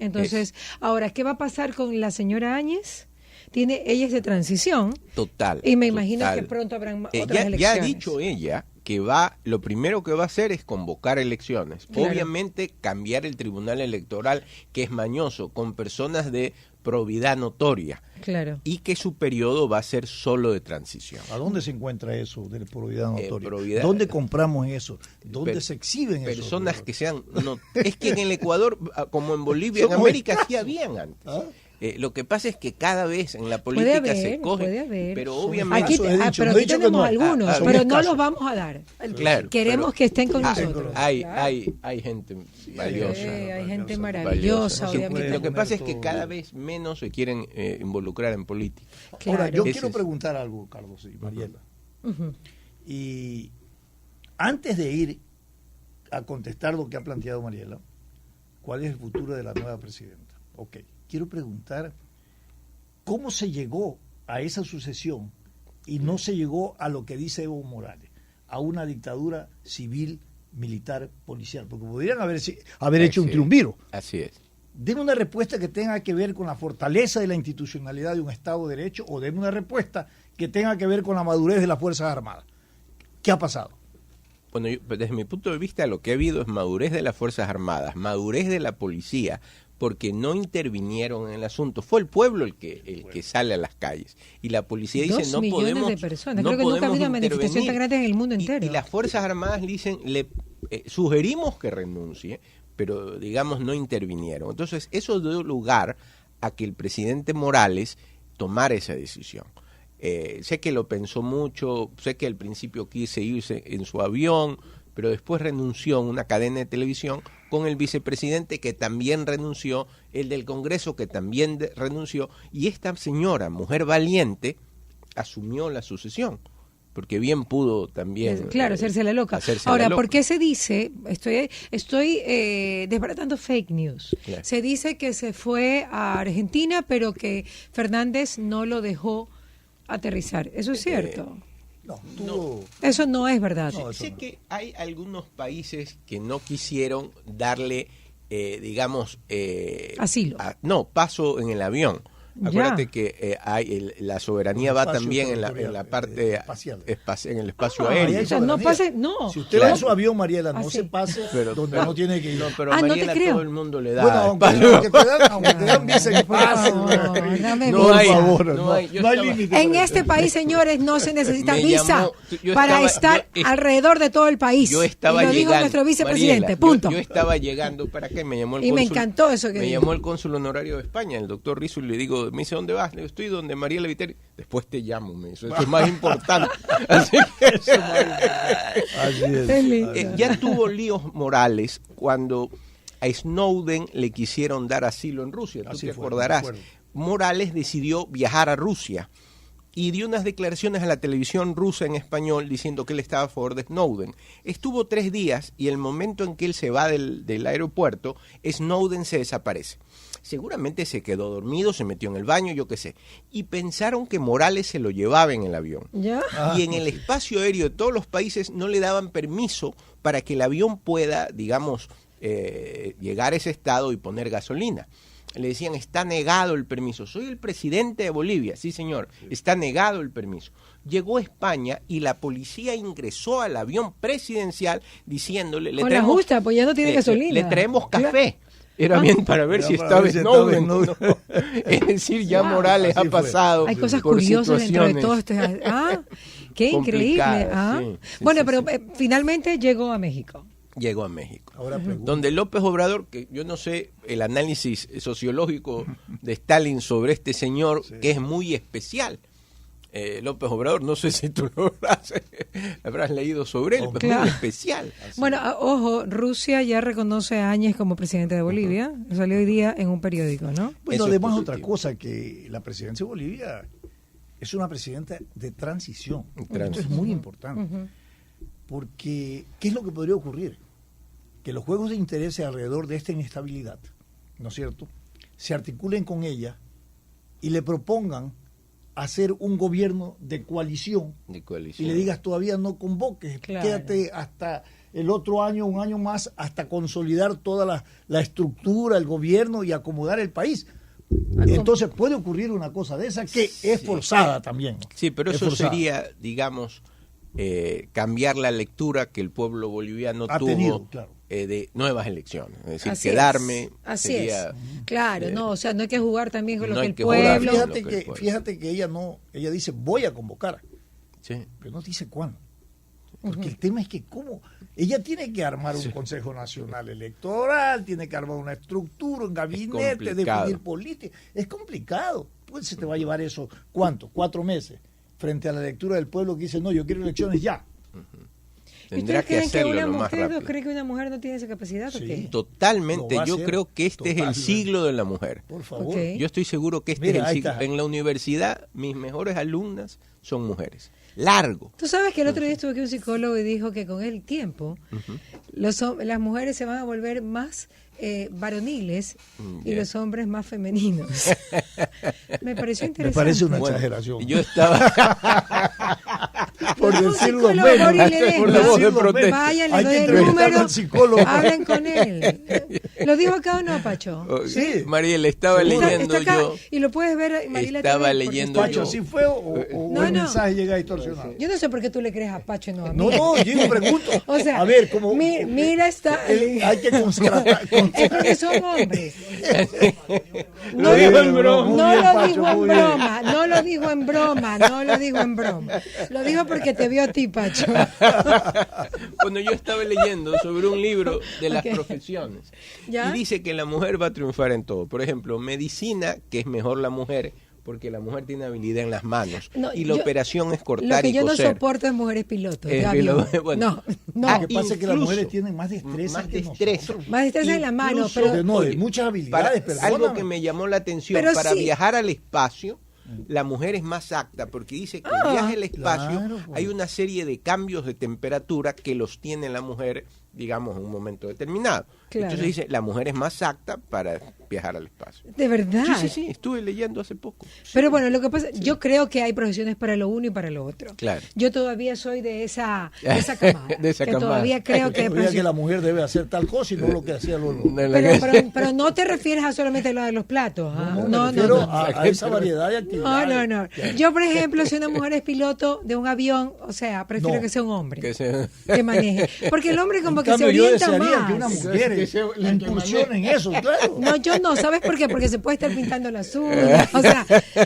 Speaker 2: Entonces, ahora, ¿qué va a pasar con la señora Áñez? Ella es de transición.
Speaker 4: Total.
Speaker 2: Y me imagino que pronto habrán otras elecciones.
Speaker 4: Ya ha dicho ella que lo primero que va a hacer es convocar elecciones. Claro. Obviamente cambiar el tribunal electoral, que es mañoso, con personas de probidad notoria.
Speaker 2: Claro.
Speaker 4: Y que su periodo va a ser solo de transición.
Speaker 3: ¿A dónde se encuentra eso de probidad notoria? ¿Dónde compramos eso? ¿Dónde se exhiben esos
Speaker 4: personas que sean... es que en el Ecuador, como en Bolivia, en América, sí habían antes. Lo que pasa es que cada vez en la política se coge, pero obviamente...
Speaker 2: Pero aquí tenemos algunos, pero no los vamos a dar.
Speaker 4: Claro,
Speaker 2: queremos que estén con nosotros.
Speaker 4: Hay gente valiosa.
Speaker 2: Hay gente maravillosa, obviamente.
Speaker 4: Lo que pasa es que cada vez menos se quieren involucrar en política.
Speaker 3: Claro. Ahora, yo quiero preguntar algo, Carlos y Mariela. Y antes de ir a contestar lo que ha planteado Mariela, ¿cuál es el futuro de la nueva presidenta? Ok. Quiero preguntar cómo se llegó a esa sucesión y no se llegó a lo que dice Evo Morales, a una dictadura civil, militar, policial, porque podrían haber hecho un triunviro.
Speaker 4: Así es.
Speaker 3: Deme una respuesta que tenga que ver con la fortaleza de la institucionalidad de un Estado de Derecho, o deme una respuesta que tenga que ver con la madurez de las Fuerzas Armadas. ¿Qué ha pasado?
Speaker 4: Bueno, desde mi punto de vista lo que ha habido es madurez de las Fuerzas Armadas, madurez de la policía, porque no intervinieron en el asunto. Fue el pueblo el que sale a las calles. Y la policía dice, no podemos... 2 millones de
Speaker 2: personas. Creo que nunca ha habido una manifestación tan grande en el mundo entero.
Speaker 4: Y las Fuerzas Armadas le dicen, sugerimos que renuncie, pero digamos no intervinieron. Entonces eso dio lugar a que el presidente Morales tomara esa decisión. Sé que lo pensó mucho, sé que al principio quise irse en su avión, pero después renunció en una cadena de televisión, con el vicepresidente que también renunció, el del Congreso que también renunció, y esta señora, mujer valiente, asumió la sucesión, porque bien pudo también...
Speaker 2: Claro, hacerse la loca. Ahora, ¿por qué se dice, estoy desbaratando fake news,
Speaker 4: claro,
Speaker 2: se dice que se fue a Argentina, pero que Fernández no lo dejó aterrizar? ¿Eso es cierto?
Speaker 3: No.
Speaker 2: Eso no es verdad.
Speaker 3: No,
Speaker 4: sé que hay algunos países que no quisieron darle, digamos...
Speaker 2: asilo.
Speaker 4: Paso en el avión. Acuérdate que la soberanía va también en la parte
Speaker 3: espacial.
Speaker 4: En el espacio aéreo.
Speaker 2: O sea, no pase, no.
Speaker 3: Si usted va en su avión, Mariela, no se pase donde no tiene que ir.
Speaker 4: No, pero
Speaker 2: no
Speaker 4: Mariela,
Speaker 2: te creo.
Speaker 4: todo el mundo le da.
Speaker 3: Bueno, aunque te dan visa que pase.
Speaker 4: No hay
Speaker 3: límite.
Speaker 2: En este país, señores, no se necesita visa para estar alrededor de todo el país.
Speaker 4: Yo estaba
Speaker 2: y lo
Speaker 4: llegando,
Speaker 2: dijo nuestro vicepresidente,
Speaker 4: Mariela,
Speaker 2: punto.
Speaker 4: Yo estaba llegando, ¿para qué? Me llamó el
Speaker 2: y
Speaker 4: cónsul.
Speaker 2: Me encantó eso que
Speaker 4: me
Speaker 2: dijo.
Speaker 4: llamó el cónsul honorario de España, el doctor Rizzo, y le digo, me dice, ¿dónde vas? Le digo, estoy donde Mariela Viteri. Después te llamo, me dice, eso es más importante. Así que, ya tuvo líos morales cuando a Snowden le quisieron dar asilo en Rusia. Tú te acordarás. Morales decidió viajar a Rusia y dio unas declaraciones a la televisión rusa en español diciendo que él estaba a favor de Snowden. Estuvo 3 días y el momento en que él se va del aeropuerto, Snowden se desaparece. Seguramente se quedó dormido, se metió en el baño, yo qué sé. Y pensaron que Morales se lo llevaba en el avión.
Speaker 2: ¿Ya?
Speaker 4: Y en el espacio aéreo de todos los países no le daban permiso para que el avión pueda, digamos, llegar a ese estado y poner gasolina. Le decían, está negado el permiso. Soy el presidente de Bolivia. Sí, señor, está negado el permiso. Llegó a España y la policía ingresó al avión presidencial diciéndole...
Speaker 2: Con la justa, pues ya no tiene gasolina.
Speaker 4: Le traemos café. Era bien para ver si estaba Snowden. No. Es decir, ya Morales ha pasado.
Speaker 2: Hay cosas curiosas dentro de todo esto. Qué increíble.
Speaker 4: Sí,
Speaker 2: bueno, pero finalmente llegó a México.
Speaker 4: Llegó a México. Donde López Obrador, que yo no sé el análisis sociológico de Stalin sobre este señor, que es muy especial. López Obrador, no sé si tú lo habrás leído sobre él, pero es muy especial.
Speaker 2: Bueno, ojo, Rusia ya reconoce a Áñez como presidente de Bolivia. Salió hoy día en un periódico, ¿no?
Speaker 3: Bueno, además otra cosa, que la presidencia de Bolivia es una presidenta de transición. Esto es muy importante. Porque, ¿qué es lo que podría ocurrir? Que los juegos de interés alrededor de esta inestabilidad, ¿no es cierto?, se articulen con ella y le propongan hacer un gobierno de coalición, y le digas, todavía no convoques, quédate hasta el otro año, un año más, hasta consolidar toda la estructura, el gobierno y acomodar el país. Entonces puede ocurrir una cosa de esa que es forzada también.
Speaker 4: Sí, pero eso sería, digamos, cambiar la lectura que el pueblo boliviano tuvo de nuevas elecciones. Es decir, quedarme.
Speaker 2: Sería, claro, no, o sea, no hay que jugar también con lo que el pueblo.
Speaker 3: Fíjate que ella dice, voy a convocar.
Speaker 4: Sí.
Speaker 3: Pero no dice cuándo. Porque el tema es que ella tiene que armar un Consejo Nacional Electoral, tiene que armar una estructura, un gabinete, definir política. Es complicado. Pues se te va a llevar eso, ¿cuánto? 4 meses. Frente a la lectura del pueblo que dice, no, yo quiero elecciones ya.
Speaker 4: Tendrá que hacerlo lo más rápido.
Speaker 2: ¿Creen que una mujer no tiene esa capacidad o qué?
Speaker 4: Totalmente. Yo creo que este es el siglo de la mujer.
Speaker 3: Por favor.
Speaker 4: Yo estoy seguro que este es el siglo. En la universidad, mis mejores alumnas son mujeres. Largo.
Speaker 2: Tú sabes que el otro día estuve aquí un psicólogo y dijo que con el tiempo las mujeres se van a volver más varoniles y los hombres más femeninos. Me pareció interesante.
Speaker 3: Me parece una exageración.
Speaker 4: Yo estaba
Speaker 3: por decirlo menos,
Speaker 4: por la voz de protesta.
Speaker 2: Vayan, le doy el número, hablen con él. ¿Lo dijo acá o no, Pacho?
Speaker 3: Sí.
Speaker 4: Mariela, estaba leyendo
Speaker 2: está
Speaker 4: yo.
Speaker 2: Y lo puedes ver, Mariela.
Speaker 4: Estaba leyendo
Speaker 3: Pacho, ¿sí fue o el mensaje llega distorsionado?
Speaker 2: Yo no sé por qué tú le crees a Pacho, no a mí.
Speaker 3: No, yo pregunto.
Speaker 2: O sea,
Speaker 3: a ver, como
Speaker 2: mira esta.
Speaker 3: Hay que constatar.
Speaker 2: Es porque son hombres.
Speaker 4: Lo dijo en broma.
Speaker 2: No lo dijo en broma. No lo dijo en broma. No lo dijo en broma. Lo dijo porque te vio a ti, Pacho.
Speaker 4: Cuando yo estaba leyendo sobre un libro de las profesiones,
Speaker 2: ¿ya?
Speaker 4: Y dice que la mujer va a triunfar en todo. Por ejemplo, medicina, que es mejor la mujer porque la mujer tiene habilidad en las manos.
Speaker 2: No,
Speaker 4: y la operación es cortar y coser.
Speaker 2: Lo que yo no soporto es mujeres pilotos.
Speaker 4: Bueno,
Speaker 2: no.
Speaker 3: Lo que pasa es que las mujeres tienen más destreza que nosotros.
Speaker 2: Más destreza en la mano, pero...
Speaker 3: No, de muchas habilidades,
Speaker 4: algo que me llamó la atención,
Speaker 2: pero
Speaker 4: para
Speaker 2: sí.
Speaker 4: viajar al espacio, la mujer es más apta, porque dice que el viaje al espacio hay una serie de cambios de temperatura que los tiene la mujer, digamos, en un momento determinado.
Speaker 2: Claro.
Speaker 4: Entonces dice, la mujer es más apta para viajar al espacio.
Speaker 2: ¿De verdad?
Speaker 4: Sí, estuve leyendo hace poco.
Speaker 2: Pero bueno, lo que pasa, yo creo que hay profesiones para lo uno y para lo otro.
Speaker 4: Claro.
Speaker 2: Yo todavía soy de esa camada.
Speaker 4: De esa camada.
Speaker 2: Todavía creo que...
Speaker 3: que la mujer debe hacer tal cosa y no lo que hacía los hombres.
Speaker 2: Pero no te refieres a solamente lo de los platos.
Speaker 3: No. A esa variedad de actividades.
Speaker 2: No. Yo, por ejemplo, si una mujer es piloto de un avión, o sea, prefiero que sea un hombre que maneje. Porque el hombre como que se orienta más.
Speaker 3: Que una mujer incursione en eso, claro.
Speaker 2: No, yo no, ¿sabes por qué? Porque se puede estar pintando las uñas. O sea,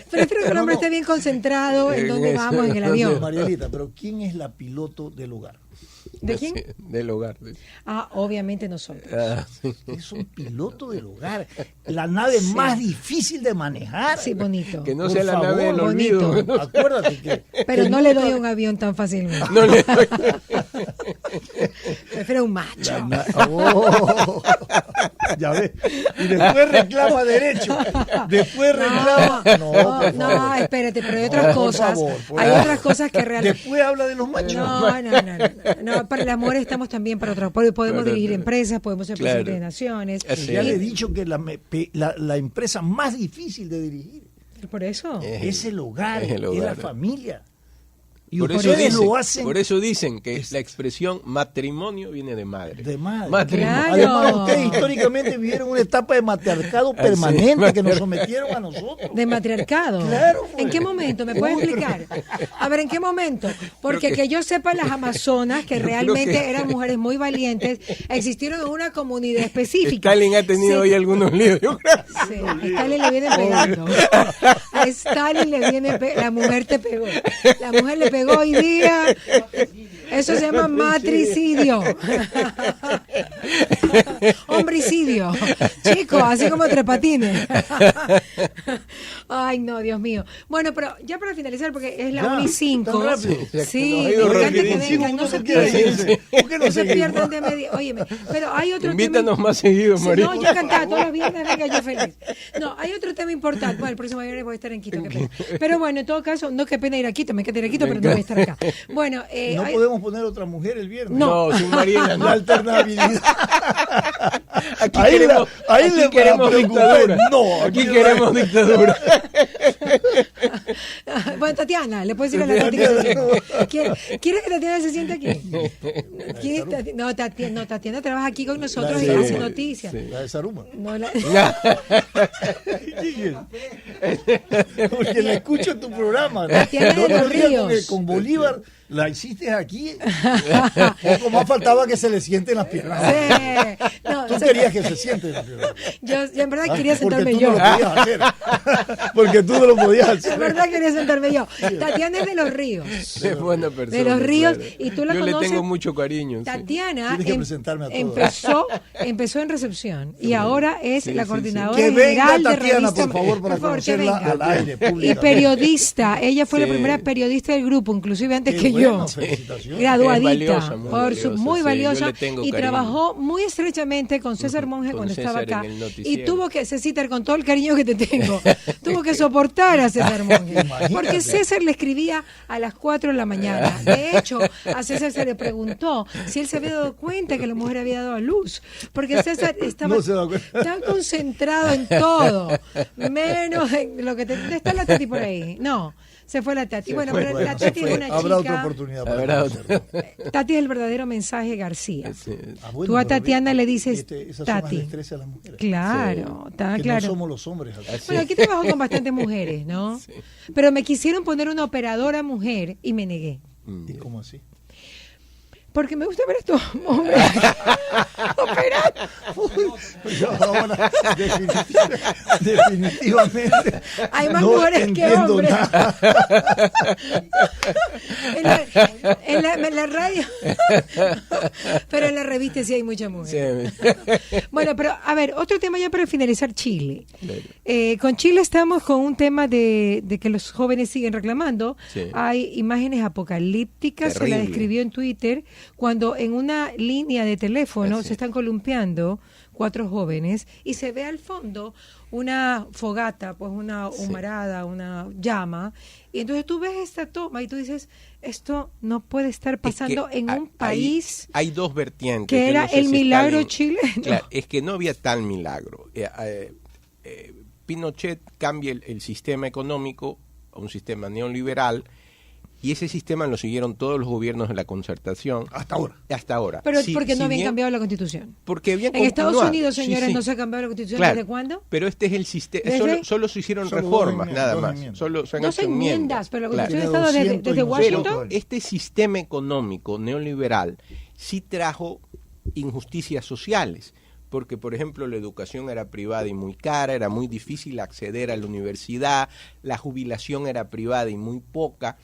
Speaker 2: prefiero que el hombre esté bien concentrado en donde vamos en el avión.
Speaker 3: Marielita, pero ¿quién es la piloto del hogar?
Speaker 2: ¿De quién?
Speaker 4: Del hogar.
Speaker 2: Obviamente nosotros.
Speaker 3: Es un piloto del hogar. La nave más difícil de manejar.
Speaker 2: Sí, bonito.
Speaker 4: Que no sea la nave del olvido.
Speaker 3: Acuérdate que...
Speaker 2: Pero no le doy un avión tan fácilmente.
Speaker 4: No le doy.
Speaker 2: Prefiero un macho.
Speaker 3: Ya ves. Y después reclama derecho. Después reclama...
Speaker 2: No, espérate, pero hay otras cosas. Hay otras cosas que realmente...
Speaker 3: Después habla de los machos.
Speaker 2: No, para las mujeres estamos también para otros. Podemos dirigir empresas, podemos ser presidentes de naciones.
Speaker 3: Ya le he dicho que la empresa más difícil de dirigir.
Speaker 2: ¿Por eso?
Speaker 3: Es el hogar, es la familia. Y
Speaker 4: por eso dicen que la expresión matrimonio viene de madre.
Speaker 3: De madre.
Speaker 4: Matrimonio.
Speaker 2: Claro.
Speaker 3: Además, ustedes históricamente vivieron una etapa de matriarcado permanente que nos sometieron a nosotros.
Speaker 2: De matriarcado.
Speaker 3: Claro. Pues.
Speaker 2: ¿En qué momento? ¿Me puedes explicar? A ver, ¿en qué momento? Porque que yo sepa, las amazonas, que realmente eran mujeres muy valientes, existieron en una comunidad específica.
Speaker 4: Stalin ha tenido hoy algunos líos.
Speaker 2: Sí, a Stalin le viene pegando. A Stalin le viene la mujer te pegó. La mujer le pegó hoy día. Eso se llama matricidio. Homicidio. Chicos, así como Tres Patines. Ay, no, Dios mío. Bueno, pero ya para finalizar, porque es la 1:05. Sí, me encanta que vengan, no se pierdan. No se pierdan de medio. Óyeme, pero hay otro
Speaker 4: Invítanos
Speaker 2: tema.
Speaker 4: más seguido, María.
Speaker 2: No, yo cantaba todos los viernes, venga, yo feliz. No, hay otro tema importante. Bueno, el próximo viernes voy a estar en Quito, qué pena. Pero bueno, en todo caso, no, qué pena ir a Quito, me quedé ir a Quito, pero no voy a estar acá. Bueno,
Speaker 3: no podemos poner otra mujer el viernes.
Speaker 4: No, sin Mariela, no.
Speaker 3: La alternabilidad.
Speaker 4: Aquí queremos dictadura.
Speaker 3: No,
Speaker 4: aquí queremos dictadura.
Speaker 2: Bueno, Tatiana, le puedes decir a la Tati que se siente. ¿Quieres que Tatiana se siente aquí? No, Tatiana trabaja aquí con nosotros y hace noticias.
Speaker 3: La de Saruma.
Speaker 2: No,
Speaker 3: Porque la escucho en tu programa.
Speaker 2: Tatiana de los Ríos.
Speaker 3: Con Bolívar la hiciste aquí. Poco más faltaba que se le sienten las piernas.
Speaker 2: Sí. No,
Speaker 3: tú querías que se sienten las piernas.
Speaker 2: Yo en verdad quería sentarme
Speaker 3: yo. Porque tú no lo podías hacer.
Speaker 2: En verdad quería sentarme yo. Tatiana es de los Ríos.
Speaker 4: Es buena persona.
Speaker 2: De los Ríos.
Speaker 4: Claro.
Speaker 2: Y tú la
Speaker 4: yo
Speaker 2: conoces.
Speaker 4: le tengo mucho cariño.
Speaker 2: Tatiana empezó en recepción y ahora es la coordinadora general de revista.
Speaker 3: Por favor, para conocerla al aire público.
Speaker 2: Y periodista. Ella fue la primera periodista del grupo, inclusive antes que yo. Graduadita, muy valiosa, y trabajó muy estrechamente con César Monge cuando estaba acá. Y tuvo que, César, con todo el cariño que te tengo, tuvo que soportar a César Monge, porque César le escribía a las 4 de la mañana. De hecho, a César se le preguntó si él se había dado cuenta que la mujer había dado a luz, porque César estaba tan concentrado en todo, menos en lo que está la Tati por ahí. No. Se fue la Tati. Bueno, pero la Tati es una chica.
Speaker 3: Habrá otra oportunidad para hacerlo.
Speaker 2: Tati es el verdadero mensaje García.
Speaker 3: Sí.
Speaker 2: Tú a Tatiana le dices
Speaker 3: esas
Speaker 2: Tati.
Speaker 3: Son las destrezas de las mujeres.
Speaker 2: Claro, está
Speaker 3: que
Speaker 2: claro.
Speaker 3: No somos los hombres.
Speaker 2: Bueno, aquí trabajo con bastantes mujeres, ¿no? Sí. Pero me quisieron poner una operadora mujer y me negué.
Speaker 3: ¿Y cómo así?
Speaker 2: Porque me gusta ver a estos hombres operar.
Speaker 3: Definitivamente.
Speaker 2: Hay más mujeres que hombres. En la radio. Pero en la revista sí hay muchas mujeres. Sí. Bueno, pero a ver, otro tema ya para finalizar, Chile. Con Chile estamos con un tema de que los jóvenes siguen reclamando. Sí. Hay imágenes apocalípticas, terrible. Se la describió en Twitter, cuando en una línea de teléfono se están columpiando 4 jóvenes y se ve al fondo una fogata, pues una humarada, una llama, y entonces tú ves esta toma y tú dices, esto no puede estar pasando en un país.
Speaker 4: Hay dos vertientes.
Speaker 2: Que era el milagro chileno.
Speaker 4: Claro, es que no había tal milagro. Pinochet cambia el sistema económico a un sistema neoliberal, y ese sistema lo siguieron todos los gobiernos de la Concertación. Hasta ahora.
Speaker 2: Pero porque no habían cambiado la Constitución.
Speaker 4: Porque habían
Speaker 2: en Estados Unidos, señores, no se ha cambiado la Constitución, claro. ¿Desde cuándo?
Speaker 4: Pero este es el sistema. Solo se hicieron reformas, nada más. Solo se han hecho enmiendas.
Speaker 2: Pero la Constitución ha estado desde Washington.
Speaker 4: Pero este sistema económico neoliberal sí trajo injusticias sociales. Porque, por ejemplo, la educación era privada y muy cara, era muy difícil acceder a la universidad, la jubilación era privada y muy poca.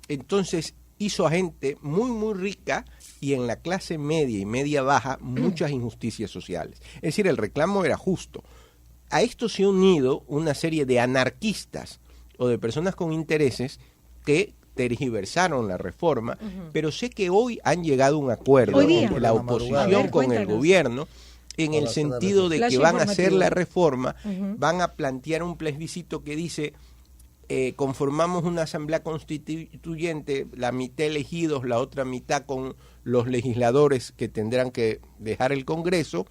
Speaker 4: Entonces hizo a gente muy, muy rica y en la clase media y media baja muchas injusticias sociales. Es decir, el reclamo era justo. A esto se ha unido una serie de anarquistas o de personas con intereses que tergiversaron la reforma, pero sé que hoy han llegado a un acuerdo entre la oposición con el gobierno, en el sentido de que van a hacer la reforma, van a plantear un plebiscito que dice... conformamos una asamblea constituyente, la mitad elegidos, la otra mitad con los legisladores que tendrán que dejar el Congreso.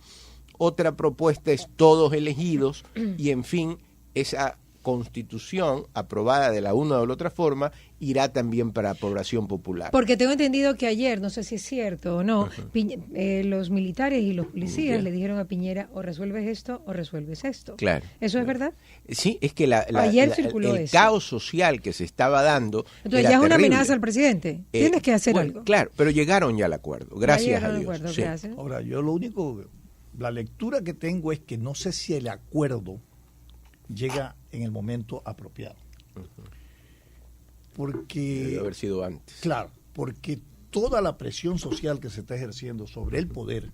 Speaker 4: Otra propuesta es todos elegidos y, en fin, esa constitución aprobada de la una o de la otra forma irá también para población popular.
Speaker 2: Porque tengo entendido que ayer, no sé si es cierto o no, los militares y los policías le dijeron a Piñera, o resuelves esto o resuelves esto.
Speaker 4: Claro.
Speaker 2: ¿Eso es verdad?
Speaker 4: Sí, es que
Speaker 2: ayer circuló
Speaker 4: el caos social que se estaba dando.
Speaker 2: Entonces ya es una amenaza al presidente. Tienes que hacer algo.
Speaker 4: Claro, pero llegaron ya al acuerdo, gracias a Dios.
Speaker 2: Sí.
Speaker 3: Ahora, yo la lectura que tengo es que no sé si el acuerdo llega en el momento apropiado. Porque
Speaker 4: debe haber sido antes.
Speaker 3: Claro, porque toda la presión social que se está ejerciendo sobre el poder,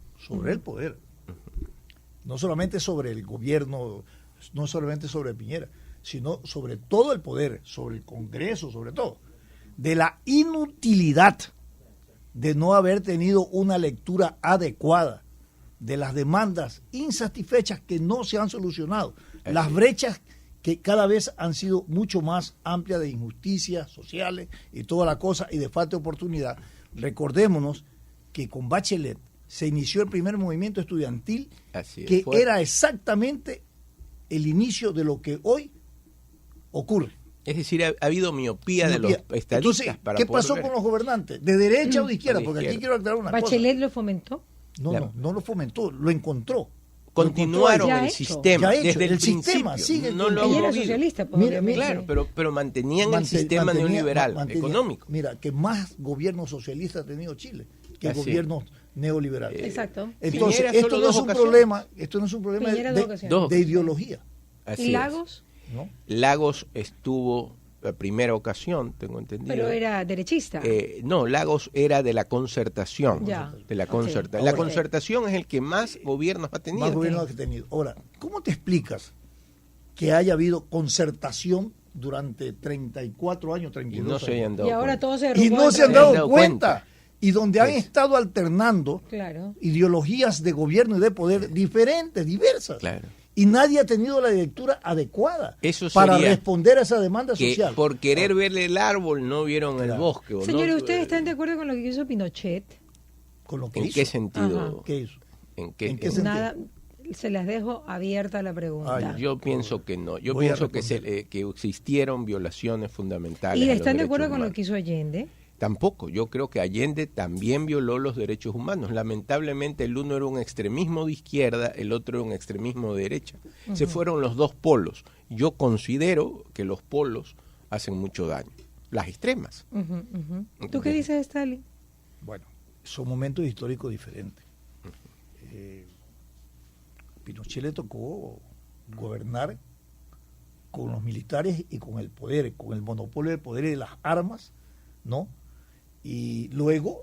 Speaker 3: no solamente sobre el gobierno, no solamente sobre Piñera, sino sobre todo el poder, sobre el Congreso, sobre todo, de la inutilidad de no haber tenido una lectura adecuada de las demandas insatisfechas que no se han solucionado, las brechas que cada vez han sido mucho más amplias de injusticias sociales y toda la cosa y de falta de oportunidad. Recordémonos que con Bachelet se inició el primer movimiento estudiantil era exactamente el inicio de lo que hoy ocurre.
Speaker 4: Es decir, ha habido miopía de los estadistas.
Speaker 3: Entonces, ¿qué pasó con los gobernantes? ¿De derecha o de izquierda? Porque aquí quiero aclarar una cosa.
Speaker 2: ¿Bachelet lo fomentó?
Speaker 3: No lo fomentó, lo encontró.
Speaker 4: Continuaron el sistema desde el
Speaker 3: sistema
Speaker 4: principio.
Speaker 2: Ella era socialista,
Speaker 4: claro, pero mantenían el sistema neoliberal económico.
Speaker 3: Mira, que más gobiernos socialistas ha tenido Chile que gobiernos neoliberales.
Speaker 2: Exacto.
Speaker 3: Entonces, esto no es un problema de ideología.
Speaker 2: ¿Y Lagos?
Speaker 3: ¿No?
Speaker 4: Lagos estuvo la primera ocasión, tengo entendido.
Speaker 2: Pero era derechista.
Speaker 4: No, Lagos era de la Concertación. De la Concertación. La Concertación es el que más gobiernos ha tenido.
Speaker 3: Más gobiernos ha tenido. Ahora, ¿cómo te explicas que haya habido concertación durante 34 años, 32
Speaker 4: y no
Speaker 3: años?
Speaker 4: Se hayan dado
Speaker 2: y ahora todos se
Speaker 3: y no se han dado cuenta. Y donde han estado alternando ideologías de gobierno y de poder diferentes, diversas.
Speaker 4: Claro.
Speaker 3: Y nadie ha tenido la lectura adecuada para responder a esa demanda social.
Speaker 4: Por querer verle el árbol no vieron el bosque.
Speaker 2: Señores, ¿ustedes están de acuerdo con lo que hizo Pinochet?
Speaker 3: ¿Con lo que
Speaker 4: ¿En
Speaker 3: hizo?
Speaker 4: qué sentido?
Speaker 3: ¿Qué hizo?
Speaker 4: ¿En qué
Speaker 3: sentido?
Speaker 2: Nada, se las dejo abierta la pregunta.
Speaker 4: Yo pienso que no. Yo pienso que existieron violaciones fundamentales.
Speaker 2: ¿Y están de acuerdo con lo que hizo Allende?
Speaker 4: Tampoco, yo creo que Allende también violó los derechos humanos. Lamentablemente el uno era un extremismo de izquierda, el otro era un extremismo de derecha. Se fueron los dos polos. Yo considero que los polos hacen mucho daño, las extremas.
Speaker 2: ¿Tú qué dices, Stalin?
Speaker 3: Bueno, son momentos históricos diferentes. Pinochet le tocó gobernar con los militares y con el poder, con el monopolio del poder y de las armas, ¿no? Y luego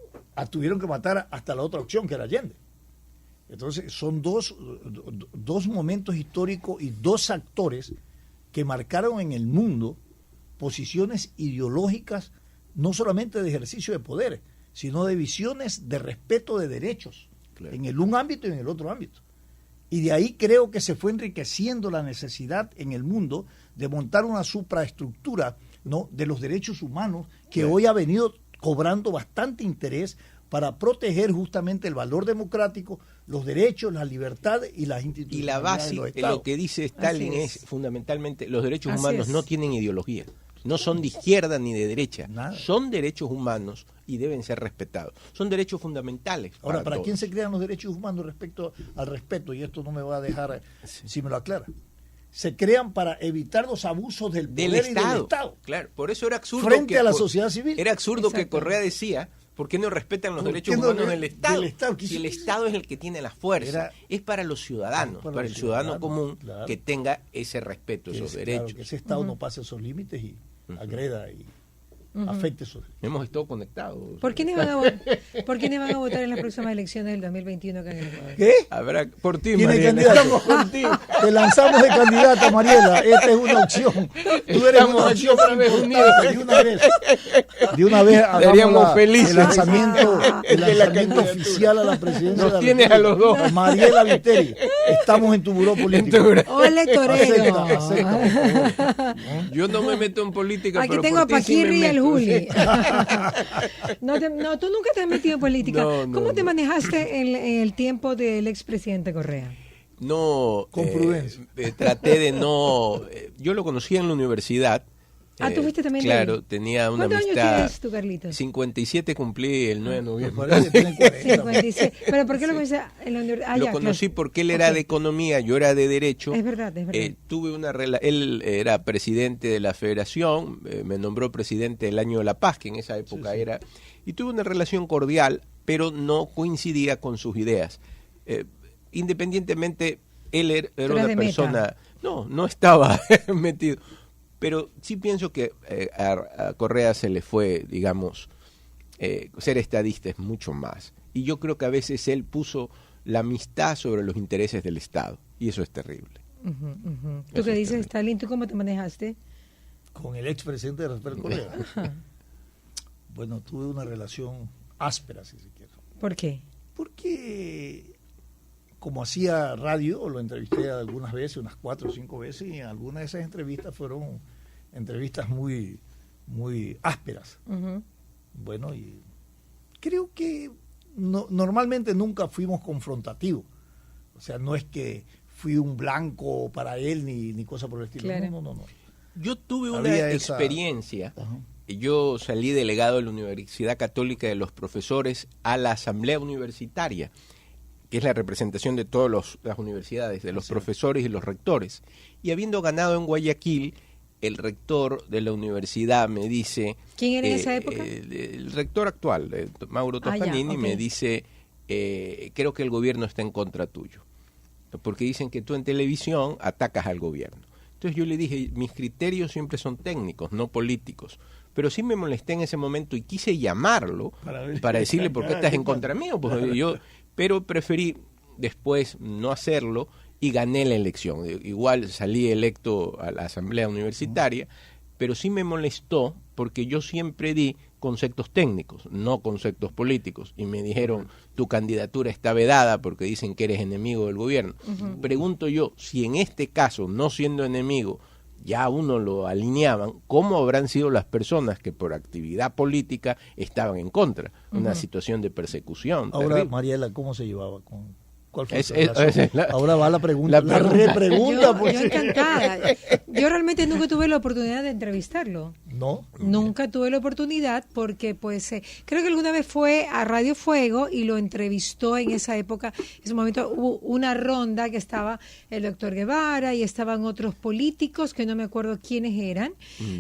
Speaker 3: tuvieron que matar hasta la otra opción, que era Allende. Entonces son dos momentos históricos y dos actores que marcaron en el mundo posiciones ideológicas, no solamente de ejercicio de poder, sino de visiones de respeto de derechos, claro, en el un ámbito y en el otro ámbito. Y de ahí creo que se fue enriqueciendo la necesidad en el mundo de montar una supraestructura, ¿no?, de los derechos humanos que hoy ha venido cobrando bastante interés para proteger justamente el valor democrático, los derechos, la libertad y las instituciones.
Speaker 4: Y la base de lo que dice Stalin es fundamentalmente los derechos humanos no tienen ideología. No son de izquierda ni de derecha. Nada. Son derechos humanos y deben ser respetados. Son derechos fundamentales.
Speaker 3: Ahora, ¿para quién se crean los derechos humanos respecto al respeto? Y esto no me va a dejar, si me lo aclara. Se crean para evitar los abusos del poder y del Estado.
Speaker 4: Claro, por eso era absurdo
Speaker 3: frente a la sociedad civil.
Speaker 4: Era absurdo que Correa decía, ¿por qué no respetan los derechos humanos del Estado? Si el Estado es el que tiene la fuerza, es para los ciudadanos, para el ciudadano común, claro, que tenga ese respeto, esos derechos.
Speaker 3: Claro, que ese Estado no pase esos límites y agreda y afecte eso.
Speaker 4: Hemos estado conectados.
Speaker 2: ¿Por quiénes van a votar en las próximas elecciones del 2021 acá en el Ecuador?
Speaker 3: ¿Qué?
Speaker 4: Habrá por ti,
Speaker 3: ¿Quién
Speaker 4: Mariela.
Speaker 3: es candidato? Te lanzamos de candidata, Mariela. Esta es una opción. Tú eres una opción
Speaker 4: otra vez unidos.
Speaker 3: De una vez
Speaker 4: estaríamos felices.
Speaker 3: El lanzamiento oficial a la presidencia.
Speaker 4: Nos tienes a los dos.
Speaker 3: Mariela Viteri. Estamos en tu buró político.
Speaker 2: Ole, torero.
Speaker 3: Acepta.
Speaker 4: Yo no me meto en política.
Speaker 2: Aquí tengo a Paquirri y el Juli. No, tú nunca te has metido en política. ¿Cómo te manejaste en el tiempo del expresidente Correa?
Speaker 4: No,
Speaker 3: con prudencia.
Speaker 4: Traté de no. Yo lo conocía en la universidad.
Speaker 2: ¿Tú fuiste también?
Speaker 4: Claro, tenía una amistad.
Speaker 2: ¿Cuántos años tienes tú, Carlitos?
Speaker 4: 57 cumplí el 9 de noviembre.
Speaker 2: 57. ¿Pero por qué lo conocí en la universidad?
Speaker 4: Lo conocí porque él era de economía, yo era de derecho.
Speaker 2: Es verdad.
Speaker 4: Tuve una él era presidente de la federación, me nombró presidente del Año de la Paz, que en esa época era, y tuve una relación cordial, pero no coincidía con sus ideas. Independientemente, él era una persona... No estaba metido. Pero sí pienso que a Correa se le fue, digamos, ser estadista es mucho más. Y yo creo que a veces él puso la amistad sobre los intereses del Estado. Y eso es terrible.
Speaker 2: ¿Tú qué dices, Stalin? ¿Tú cómo te manejaste?
Speaker 3: Con el expresidente de Rafael Correa. Bueno, tuve una relación áspera, si se quiere.
Speaker 2: ¿Por qué?
Speaker 3: Porque como hacía radio, lo entrevisté algunas veces, unas 4 o 5 veces, y algunas de esas entrevistas fueron entrevistas muy, muy ásperas. Bueno, y creo que normalmente nunca fuimos confrontativos. O sea, no es que fui un blanco para él ni cosa por el estilo.
Speaker 2: Claro.
Speaker 3: No.
Speaker 4: Yo tuve una experiencia. Yo salí delegado de la Universidad Católica de los Profesores a la Asamblea Universitaria, que es la representación de todas las universidades, de los profesores y los rectores. Y habiendo ganado en Guayaquil, el rector de la universidad me dice...
Speaker 2: ¿Quién era en esa época?
Speaker 4: El rector actual, Mauro Toscanini, me dice, creo que el gobierno está en contra tuyo, porque dicen que tú en televisión atacas al gobierno. Entonces yo le dije, mis criterios siempre son técnicos, no políticos. Pero sí me molesté en ese momento y quise llamarlo para decirle por qué estás en contra mío. Pues pero preferí después no hacerlo y gané la elección. Igual salí electo a la asamblea universitaria, pero sí me molestó porque yo siempre di conceptos técnicos, no conceptos políticos. Y me dijeron, tu candidatura está vedada porque dicen que eres enemigo del gobierno. Pregunto yo, si en este caso, no siendo enemigo, ya uno lo alineaban, ¿cómo habrán sido las personas que por actividad política estaban en contra? Una situación de persecución.
Speaker 3: Ahora,
Speaker 4: terrible.
Speaker 3: Mariela, ¿cómo se llevaba con...? ¿Cuál fue ahora va la pregunta.
Speaker 4: La
Speaker 3: repregunta.
Speaker 2: Yo encantada. Yo realmente nunca tuve la oportunidad de entrevistarlo.
Speaker 3: ¿No?
Speaker 2: Nunca tuve la oportunidad porque creo que alguna vez fue a Radio Fuego y lo entrevistó en esa época. En ese momento hubo una ronda que estaba el doctor Guevara y estaban otros políticos que no me acuerdo quiénes eran.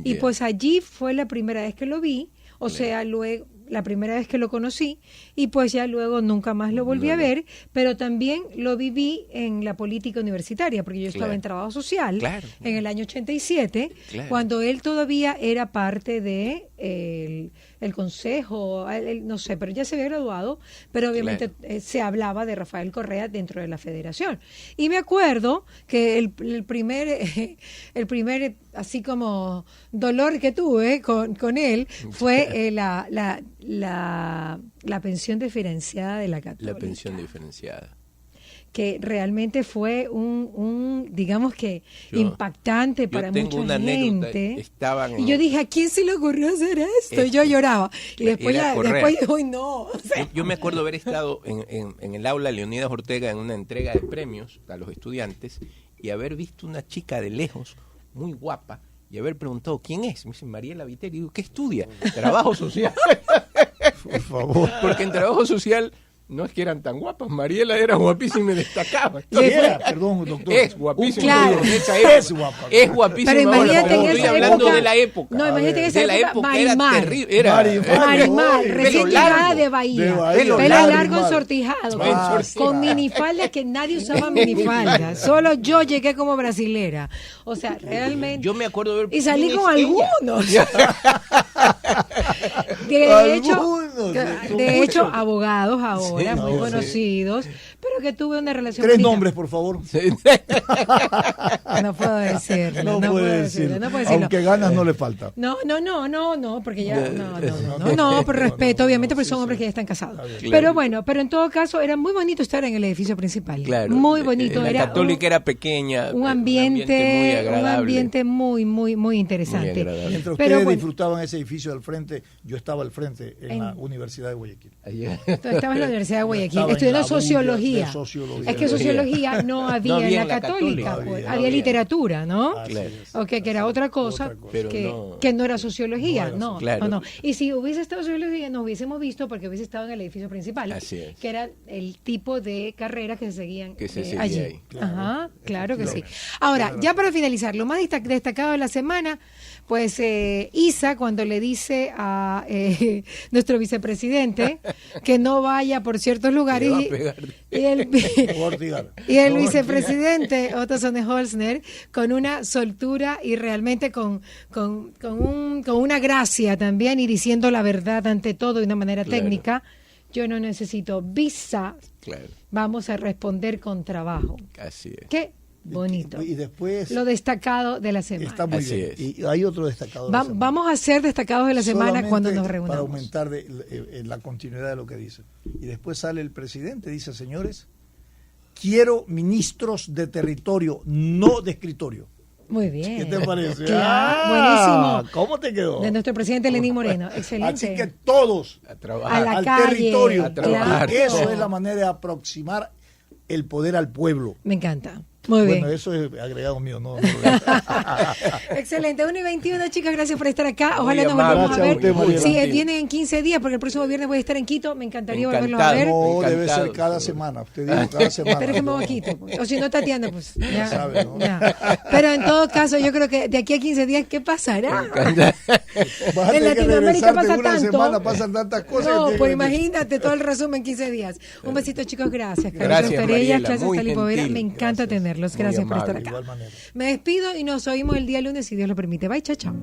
Speaker 2: Y pues allí fue la primera vez que lo vi. O sea, luego la primera vez que lo conocí, y pues ya luego nunca más lo volví a ver, pero también lo viví en la política universitaria, porque yo estaba en trabajo social en el año 87, cuando él todavía era parte de el consejo, no sé, pero ya se había graduado, pero obviamente se hablaba de Rafael Correa dentro de la federación. Y me acuerdo que el primer así como dolor que tuve con él fue la pensión diferenciada de la Católica.
Speaker 4: La pensión diferenciada.
Speaker 2: Que realmente fue un digamos que impactante para mucha gente. Y yo dije, ¿a quién se le ocurrió hacer esto? Y yo lloraba. Y después uy, no. O sea,
Speaker 4: yo me acuerdo haber estado en el aula Leonidas Ortega en una entrega de premios a los estudiantes y haber visto una chica de lejos, muy guapa, y haber preguntado, ¿quién es? Me dice, Mariela Viteri. Y digo, ¿qué estudia? Trabajo social.
Speaker 3: Por favor.
Speaker 4: Porque en trabajo social no es que eran tan guapas. Mariela era guapísima y destacaba.
Speaker 3: Perdón, doctor.
Speaker 4: Es guapísima.
Speaker 2: Claro.
Speaker 3: Es guapa.
Speaker 4: Es guapísima.
Speaker 2: Pero imagínate en esa
Speaker 4: estoy hablando
Speaker 2: época,
Speaker 4: de la época.
Speaker 2: No, imagínate en esa
Speaker 4: de la
Speaker 2: época,
Speaker 4: era terrible. Era
Speaker 2: Marimar, recién llegada de Bahía. Pelo largo
Speaker 3: Marimar.
Speaker 2: ensortijado. Con minifaldas que nadie usaba minifaldas. Solo yo llegué como brasilera. O sea, realmente.
Speaker 4: Yo me acuerdo de ver.
Speaker 2: Y salí con algunos. De hecho, abogados ahora, muy conocidos, pero que tuve una relación.
Speaker 3: 3 nombres, por favor.
Speaker 2: No puedo decirlo.
Speaker 3: No puedo decirlo. Aunque ganas no le falta.
Speaker 2: No, porque ya. No, por respeto, obviamente, porque son hombres que ya están casados.
Speaker 4: Claro.
Speaker 2: Pero bueno, pero en todo caso, era muy bonito estar en el edificio principal.
Speaker 4: Claro.
Speaker 2: Muy bonito.
Speaker 4: La Católica era pequeña.
Speaker 2: Un ambiente
Speaker 4: muy agradable.
Speaker 2: Un ambiente muy, muy, muy interesante.
Speaker 3: Mientras ustedes disfrutaban ese edificio al frente, yo estaba al frente en la Universidad de Guayaquil.
Speaker 2: Tú estabas en la Universidad de Guayaquil estudiando sociología. Es que sociología no había en la Católica, pues, había literatura, ¿no? Que era otra cosa, que no era sociología, no. Y si hubiese estado sociología, nos hubiésemos visto porque hubiese estado en el edificio principal, que era el tipo de carreras que se seguían allí. Ahí. Ajá, claro que sí. Ahora, ya para finalizar, lo más destacado de la semana, pues Isa, cuando le dice a nuestro vicepresidente que no vaya por ciertos lugares y el vicepresidente Otto Sonnenholzner con una soltura y realmente con una gracia también y diciendo la verdad ante todo de una manera técnica. Yo no necesito visa, vamos a responder con trabajo.
Speaker 4: Así es.
Speaker 2: ¿Qué? Bonito.
Speaker 3: Y después
Speaker 2: lo destacado de la semana.
Speaker 3: Está muy bien. Y hay otro destacado de la semana.
Speaker 2: Vamos a hacer destacados de la semana cuando nos reunamos.
Speaker 3: Para aumentar la continuidad de lo que dice. Y después sale el presidente, dice, señores, quiero ministros de territorio, no de escritorio.
Speaker 2: Muy bien.
Speaker 3: ¿Qué te parece?
Speaker 2: Buenísimo.
Speaker 3: ¿Cómo te quedó?
Speaker 2: De nuestro presidente Lenín Moreno. Excelente.
Speaker 3: Así que todos
Speaker 4: a trabajar.
Speaker 2: A la
Speaker 3: al
Speaker 2: calle,
Speaker 3: territorio.
Speaker 4: A trabajar.
Speaker 3: Eso es la manera de aproximar el poder al pueblo.
Speaker 2: Me encanta. Muy bien.
Speaker 3: Bueno, eso es agregado mío, no.
Speaker 2: Excelente. 1:21, chicas, gracias por estar acá. Ojalá nos volvamos a ver. Sí, vienen en 15 días, porque el próximo viernes voy a estar en Quito. Me encantaría volverlos a ver.
Speaker 3: No, debe ser cada semana. Usted dijo cada semana.
Speaker 2: Pero es que me voy a Quito. Pues. O si no, Tatiana, pues. Ya sabe, ¿no? Ya. Pero en todo caso, yo creo que de aquí a 15 días, ¿qué pasará? En Latinoamérica pasa tanto.
Speaker 3: Semana, pasan tantas cosas.
Speaker 2: No, pues imagínate todo el resumen en 15 días. Un besito, chicos, gracias.
Speaker 4: Gracias, Mariela.
Speaker 2: Gracias, Tali Povera. Me encanta tenerlos. Gracias por estar acá. Me despido y nos oímos el día lunes si Dios lo permite. Bye, chao, chao.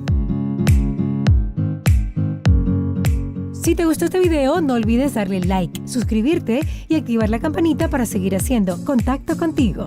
Speaker 2: Si te gustó este video, no olvides darle like, suscribirte y activar la campanita para seguir haciendo Contacto Contigo.